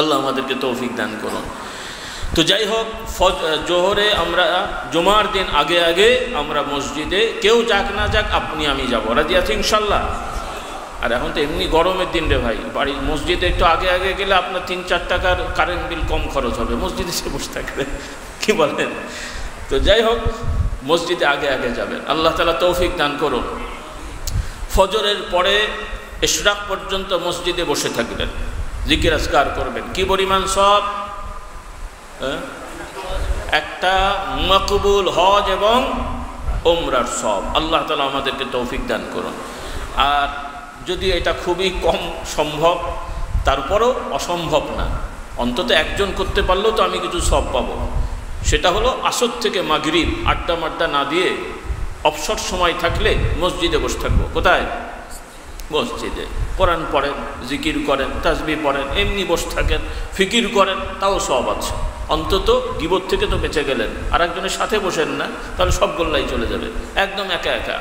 আল্লাহ আমাদেরকে তৌফিক দান করুন। তো যাই হোক, জোহরে আমরা জুমার দিন আগে আগে আমরা মসজিদে, কেউ যাক না যাক, আপনি আমি যাবো, রাজি আছি ইনশাল্লাহ? আর এখন তো এমনি গরমের দিন রে ভাই, বাড়ি মসজিদে একটু আগে আগে গেলে আপনার 3-4 টাকার কারেন্ট বিল কম খরচ হবে, মসজিদে সে বসে থাকবে, কি বলেন? তো যাই হোক, মসজিদে আগে আগে যাবেন। আল্লাহ তাআলা তৌফিক দান করুন। ফজরের পরে ইশরাক পর্যন্ত মসজিদে বসে থাকবেন, জিকির আজকার করবেন। কি পরিমাণ সব? একটা মকবুল হজ এবং উমরার সব। আল্লাহ তাআলা আমাদেরকে তৌফিক দান করুন। আর যদি এটা খুবই কম সম্ভব, তারপরও অসম্ভব না, অন্তত একজন করতে পারলেও তো আমি কিছু সব পাবো। সেটা হলো আসর থেকে মাগরিব আড্ডা মাড্ডা না দিয়ে অবসর সময় থাকলে মসজিদে বসে থাকবো। কোথায়? মসজিদে। কোরআন পড়েন, জিকির করেন, তাসবিহ পড়েন, এমনি বসে থাকেন, ফিকির করেন, তাও সব আছে। অন্তত গীবত থেকে তো বেঁচে গেলেন। আর একজনের সাথে বসেন না, তাহলে সব গোল্লাই চলে যাবে, একদম একা একা।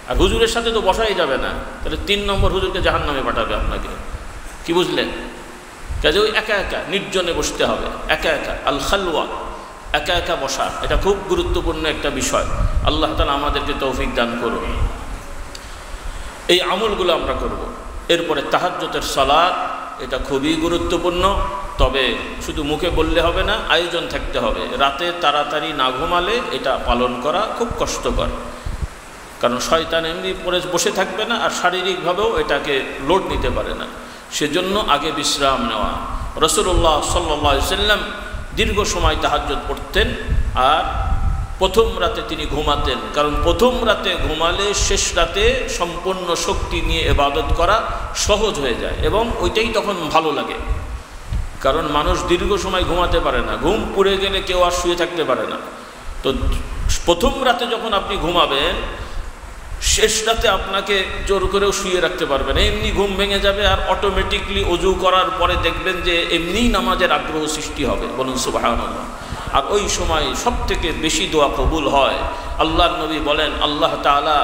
আর হুজুরের সাথে তো বসাই যাবে না, তাহলে 3 নম্বর হুজুরকে জাহান্নামে পাঠাবে আপনাকে। কি বুঝলেন? কাজে ওই একা একা নির্জনে বসতে হবে, একা একা, আল খালওয়া, একা একা বসা, এটা খুব গুরুত্বপূর্ণ একটা বিষয়। আল্লাহ তাআলা আমাদেরকে তৌফিক দান করুন। এই আমলগুলো আমরা করব। এরপরে তাহাজ্জুদের সালাত, এটা খুবই গুরুত্বপূর্ণ। তবে শুধু মুখে বললে হবে না, আয়োজন থাকতে হবে। রাতে তাড়াতাড়ি না ঘুমালে এটা পালন করা খুব কষ্টকর, কারণ শয়তান এমনি পরে বসে থাকবে না, আর শারীরিকভাবেও এটাকে লোড নিতে পারে না। সেজন্য আগে বিশ্রাম নেওয়া। রাসূলুল্লাহ সাল্লাল্লাহু আলাইহি ওয়াসাল্লাম দীর্ঘ সময় তাহাজ্জুদ পড়তেন, আর প্রথম রাতে তিনি ঘুমাতেন, কারণ প্রথম রাতে ঘুমালে শেষ রাতে সম্পূর্ণ শক্তি নিয়ে ইবাদত করা সহজ হয়ে যায়, এবং ওইটাই তখন ভালো লাগে। কারণ মানুষ দীর্ঘ সময় ঘুমাতে পারে না, ঘুম পুড়ে গেলে কেউ আর শুয়ে থাকতে পারে না। তো প্রথম রাতে যখন আপনি ঘুমাবেন, শেষ রাতে আপনাকে জোর করেও শুয়ে রাখতে পারবেন, এমনি ঘুম ভেঙে যাবে, আর অটোমেটিকলি ওযু করার পরে দেখবেন যে এমনিই নামাজের আগ্রহ সৃষ্টি হবে। বলুন সুবহানাল্লাহ। আর ওই সময় সবথেকে বেশি দোয়া কবুল হয়। আল্লাহর নবী বলেন, আল্লাহ তাআলা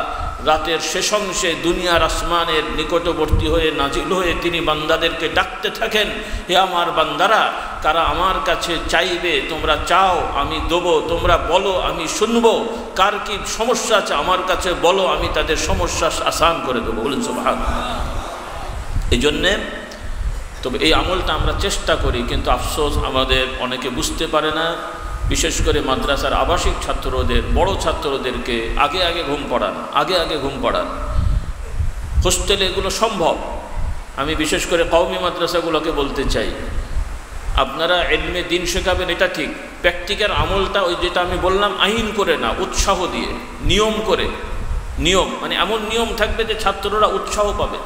রাতের শেষ অংশে দুনিয়ার আসমানের নিকটবর্তী হয়ে নাজিল হয়ে তিনি বান্দাদেরকে ডাকতে থাকেন, হে আমার বান্দারা, কারা আমার কাছে চাইবে তোমরা চাও, আমি দেবো, তোমরা বলো, আমি শুনবো, কার কি সমস্যা আছে আমার কাছে বলো, আমি তাদের সমস্যা আসান করে দেবো। বলুন সুবহানাল্লাহ। এই জন্যে তবে এই আমলটা আমরা চেষ্টা করি, কিন্তু আফসোস আমাদের অনেকে বুঝতে পারে না। বিশেষ করে মাদ্রাসার আবাসিক ছাত্রদের, বড় ছাত্রদেরকে আগে আগে ঘুম পড়ান, আগে আগে ঘুম পড়ান। হোস্টেলে এগুলো সম্ভব। আমি বিশেষ করে কওমি মাদ্রাসাগুলোকে বলতে চাই, আপনারা ইলমে দ্বীন শেখাবেন, এটা ঠিক। প্র্যাকটিক্যাল আমলটা ওই যেটা আমি বললাম, আইন করে না, উৎসাহ দিয়ে, নিয়ম করে। নিয়ম মানে এমন নিয়ম থাকবে যে ছাত্ররা উৎসাহ পাবে,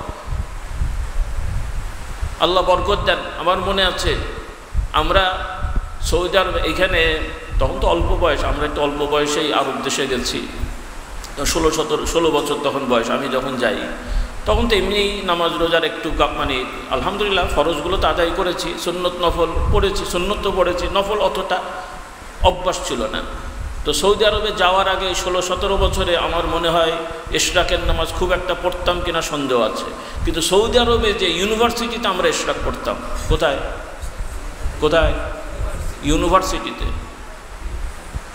আল্লাহ বরকত দেন। আমার মনে আছে আমরা সৌদি আরব, এখানে তখন তো অল্প বয়স, আমরা একটু অল্প বয়সেই আরব দেশে গেছি, 16 বছর তখন বয়স। আমি যখন যাই তখন তো এমনি নামাজ রোজার একটু মানে আলহামদুলিল্লাহ ফরজগুলো তো আদায় করেছি, সুন্নত নফল পড়েছি, সুন্নত তো পড়েছি, নফল অতটা অভ্যাস ছিল না। তো সৌদি আরবে যাওয়ার আগে 16-17 বছরে আমার মনে হয় ইশরাকের নামাজ খুব একটা পড়তাম কিনা সন্দেহ আছে। কিন্তু সৌদি আরবে যে ইউনিভার্সিটিতে আমরা ইশরাক পড়তাম, কোথায় কোথায়? ইউনিভার্সিটিতে।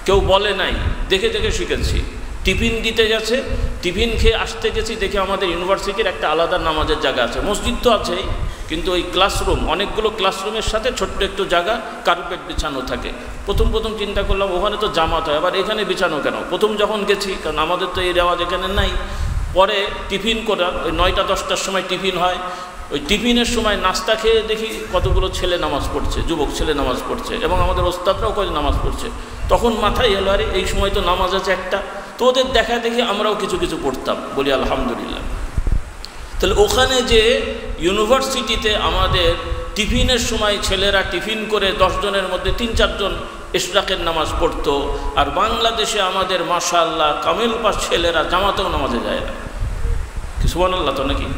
কেউ বলে নাই, দেখে দেখে শিখেছি। টিফিন দিতে গেছে, টিফিন খেয়ে আসতে গেছি, দেখে আমাদের ইউনিভার্সিটির একটা আলাদা নামাজের জায়গা আছে। মসজিদ তো আছেই, কিন্তু ওই ক্লাসরুম, অনেকগুলো ক্লাসরুমের সাথে ছোট্ট একটু জায়গা, কার্পেট বিছানো থাকে। প্রথম চিন্তা করলাম ওখানে তো জামাত হয়, আবার এখানে বিছানো কেন? প্রথম যখন গেছি, কারণ আমাদের তো এই রেওয়াজ এখানে নাই। পরে টিফিন করা, ওই 9টা-10টার সময় টিফিন হয়, ওই টিফিনের সময় নাস্তা খেয়ে দেখি কতগুলো ছেলে নামাজ পড়ছে, যুবক ছেলে নামাজ পড়ছে, এবং আমাদের ওস্তাদরাও কয়েক নামাজ পড়ছে। তখন মাথায় এলো, আরে এই সময় তো নামাজ আছে একটা, তো ওদের দেখা দেখি আমরাও কিছু কিছু পড়তাম। বলি আলহামদুলিল্লাহ। তাহলে ওখানে যে ইউনিভার্সিটিতে আমাদের টিফিনের সময় ছেলেরা টিফিন করে 10 জনের মধ্যে 3-4 জন ইশরাকের নামাজ পড়তো, আর বাংলাদেশে আমাদের মাশাআল্লাহ কামিল পাস ছেলেরা জামাতেও নামাজে যায় না। কি সুবহানাল্লাহ তো নাকি?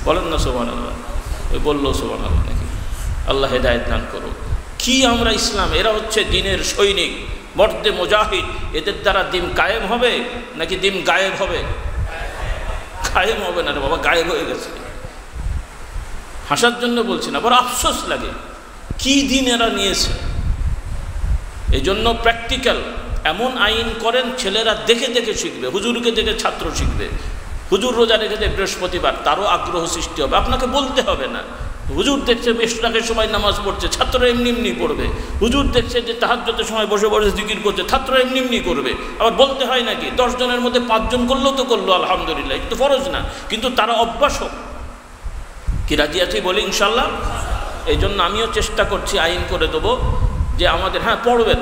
বলেন না সুবহানাল্লাহ? ওই বললো সুবহানাল্লাহ নাকি? আল্লাহ হেদায়েত দান করুক। কি আমরা ইসলাম, এরা হচ্ছে দ্বীনের সৈনিক, মর্দে মুজাহিদ। এদের দ্বারা দ্বীন কায়েম হবে নাকি দ্বীন গায়েব হবে? কায়েম হবে না রে বাবা, গায়েব হয়ে গেছে। হাসার জন্য বলছি না, বড় আফসোস লাগে কি দিন এরা নিয়েছে। এই জন্য প্র্যাকটিক্যাল এমন আইন করেন, ছেলেরা দেখে দেখে শিখবে, হুজুরকে দেখে ছাত্র শিখবে। হুজুর রোজা রেখে দেয় বৃহস্পতিবার, তারও আগ্রহ সৃষ্টি হবে। আপনাকে বলতে হবে না, হুজুর দেখছে ইশরাকের সময় নামাজ পড়ছে, ছাত্ররা এমনি এমনি পড়বে। হুজুর দেখছে যে তাহাজ্জুদের সময় বসে বসে জিকির করছে, ছাত্ররা এমনি এমনি করবে। আবার বলতে হয় নাকি? 10 জনের মধ্যে 5 জন করলেও তো করলো, আলহামদুলিল্লাহ, একটু ফরজ না, কিন্তু তারা অভ্যাস হোক। কি রাজি আছি বলি ইনশাল্লাহ? এই জন্য আমিও চেষ্টা করছি আইন করে দেবো যে আমাদের, হ্যাঁ পড়বেন,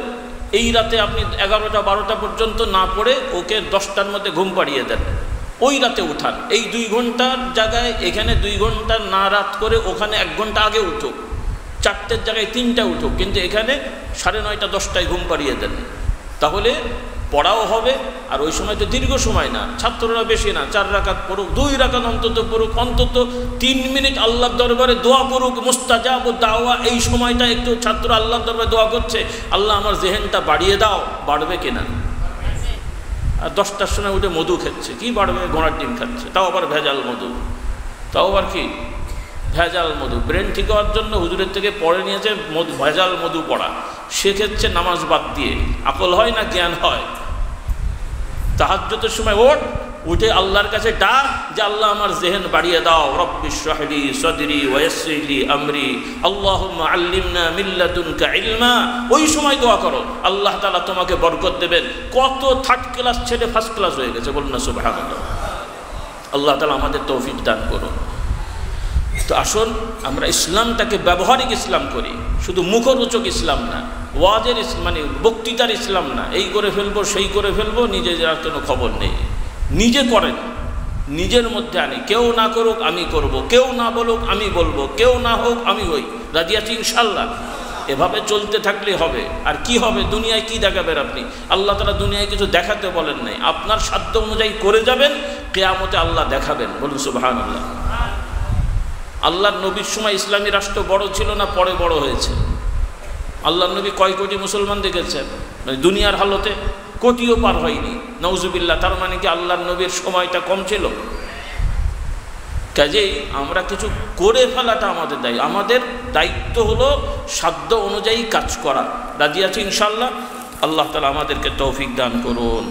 এই রাতে আপনি 11টা-12টা পর্যন্ত না পড়ে ওকে 10টার মধ্যে ঘুম পাড়িয়ে দেন, ওই রাতে উঠান। এই 2 ঘন্টার জায়গায় এখানে 2 ঘন্টা না রাত করে ওখানে 1 ঘন্টা আগে উঠুক, 4টের জায়গায় 3টা উঠুক, কিন্তু এখানে 9:30-10টায় ঘুম পাড়িয়ে দেন। তাহলে পড়াও হবে, আর ওই সময় তো দীর্ঘ সময় না, ছাত্ররা বেশি না, 4 রাকাত পড়ুক, 2 রাকাত অন্তত পড়ুক, অন্তত 3 মিনিট আল্লাহর দরবারে দোয়া করুক, মুস্তাজাব দাওয়া। এই সময়টা একটু ছাত্র আল্লাহর দরবারে দোয়া করছে, আল্লাহ আমার জেহেনটা বাড়িয়ে দাও, বাড়বে কিনা? আর 10টার সময় উঠে মধু খাচ্ছে, কি বাড়বে? ঘোড়ার ডিম খাচ্ছে, তাও আবার ভেজাল মধু, তাও আবার কি ভেজাল মধু। ব্রেন ঠিক হওয়ার জন্য হুজুরের থেকে পড়ে নিয়েছে ভেজাল মধু পড়া, শেখাচ্ছে নামাজ বাদ দিয়ে। আকল হয় না জ্ঞান হয়? তাহাজ্জুদের সময় উঠে আল্লাহর কাছে ডাক যে আল্লাহ আমার জেহেন বাড়িয়ে দাও, রব্বি ইশরাহ লি সাদরি ওয়া ইয়াসসির লি আমরি, আল্লাহুম্মা আল্লিমনা মিন লাদুনকা ইলমা। ওই সময় দোয়া করো, আল্লাহ তাআলা তোমাকে বরকত দেবেন। কত 3rd ক্লাস ছেলে 1st ক্লাস হয়ে গেছে, বলুন না সুবহানাল্লাহ। আল্লাহ তাআলা আমাদের তৌফিক দান করুন। তো আসুন আমরা ইসলামটাকে ব্যবহারিক ইসলাম করি, শুধু মুখরোচক ইসলাম না, ওয়াজের মানে বক্তৃতার ইসলাম না, এই করে ফেলবো সেই করে ফেলবো, নিজের আর কোনো খবর নেই। নিজে করেন, নিজের মধ্যে আনি, কেউ না করুক আমি করব, কেউ না বলুক আমি বলবো, কেউ না হোক আমি হই, রাজি আছি ইনশাল্লাহ। এভাবে চলতে থাকলে হবে। আর কি হবে? দুনিয়ায় কি দেখাবেন আপনি? আল্লাহ তাআলা দুনিয়ায় কিছু দেখাতে বলেন নাই, আপনার সাধ্য অনুযায়ী করে যাবেন, কিয়ামতে আল্লাহ দেখাবেন। বলুন সুবহানাল্লাহ। আল্লাহর নবীর সময় ইসলামী রাষ্ট্র বড় ছিল না, পরে বড় হয়েছে? আল্লাহর নবী কয় কোটি মুসলমান দেখেছেন? মানে দুনিয়ার হালতে কোটিও পার হয়নি, নাউজুবিল্লাহ। তার মানে কি আল্লাহর নবীর সময়টা কম ছিল? কাজেই আমরা কিছু করে ফেলাটা আমাদের দায়িত্ব। আমাদের দায়িত্ব হলো সাধ্য অনুযায়ী কাজ করা। রাজি আছি ইনশাআল্লাহ। আল্লাহ তাআলা আমাদেরকে তৌফিক দান করুন।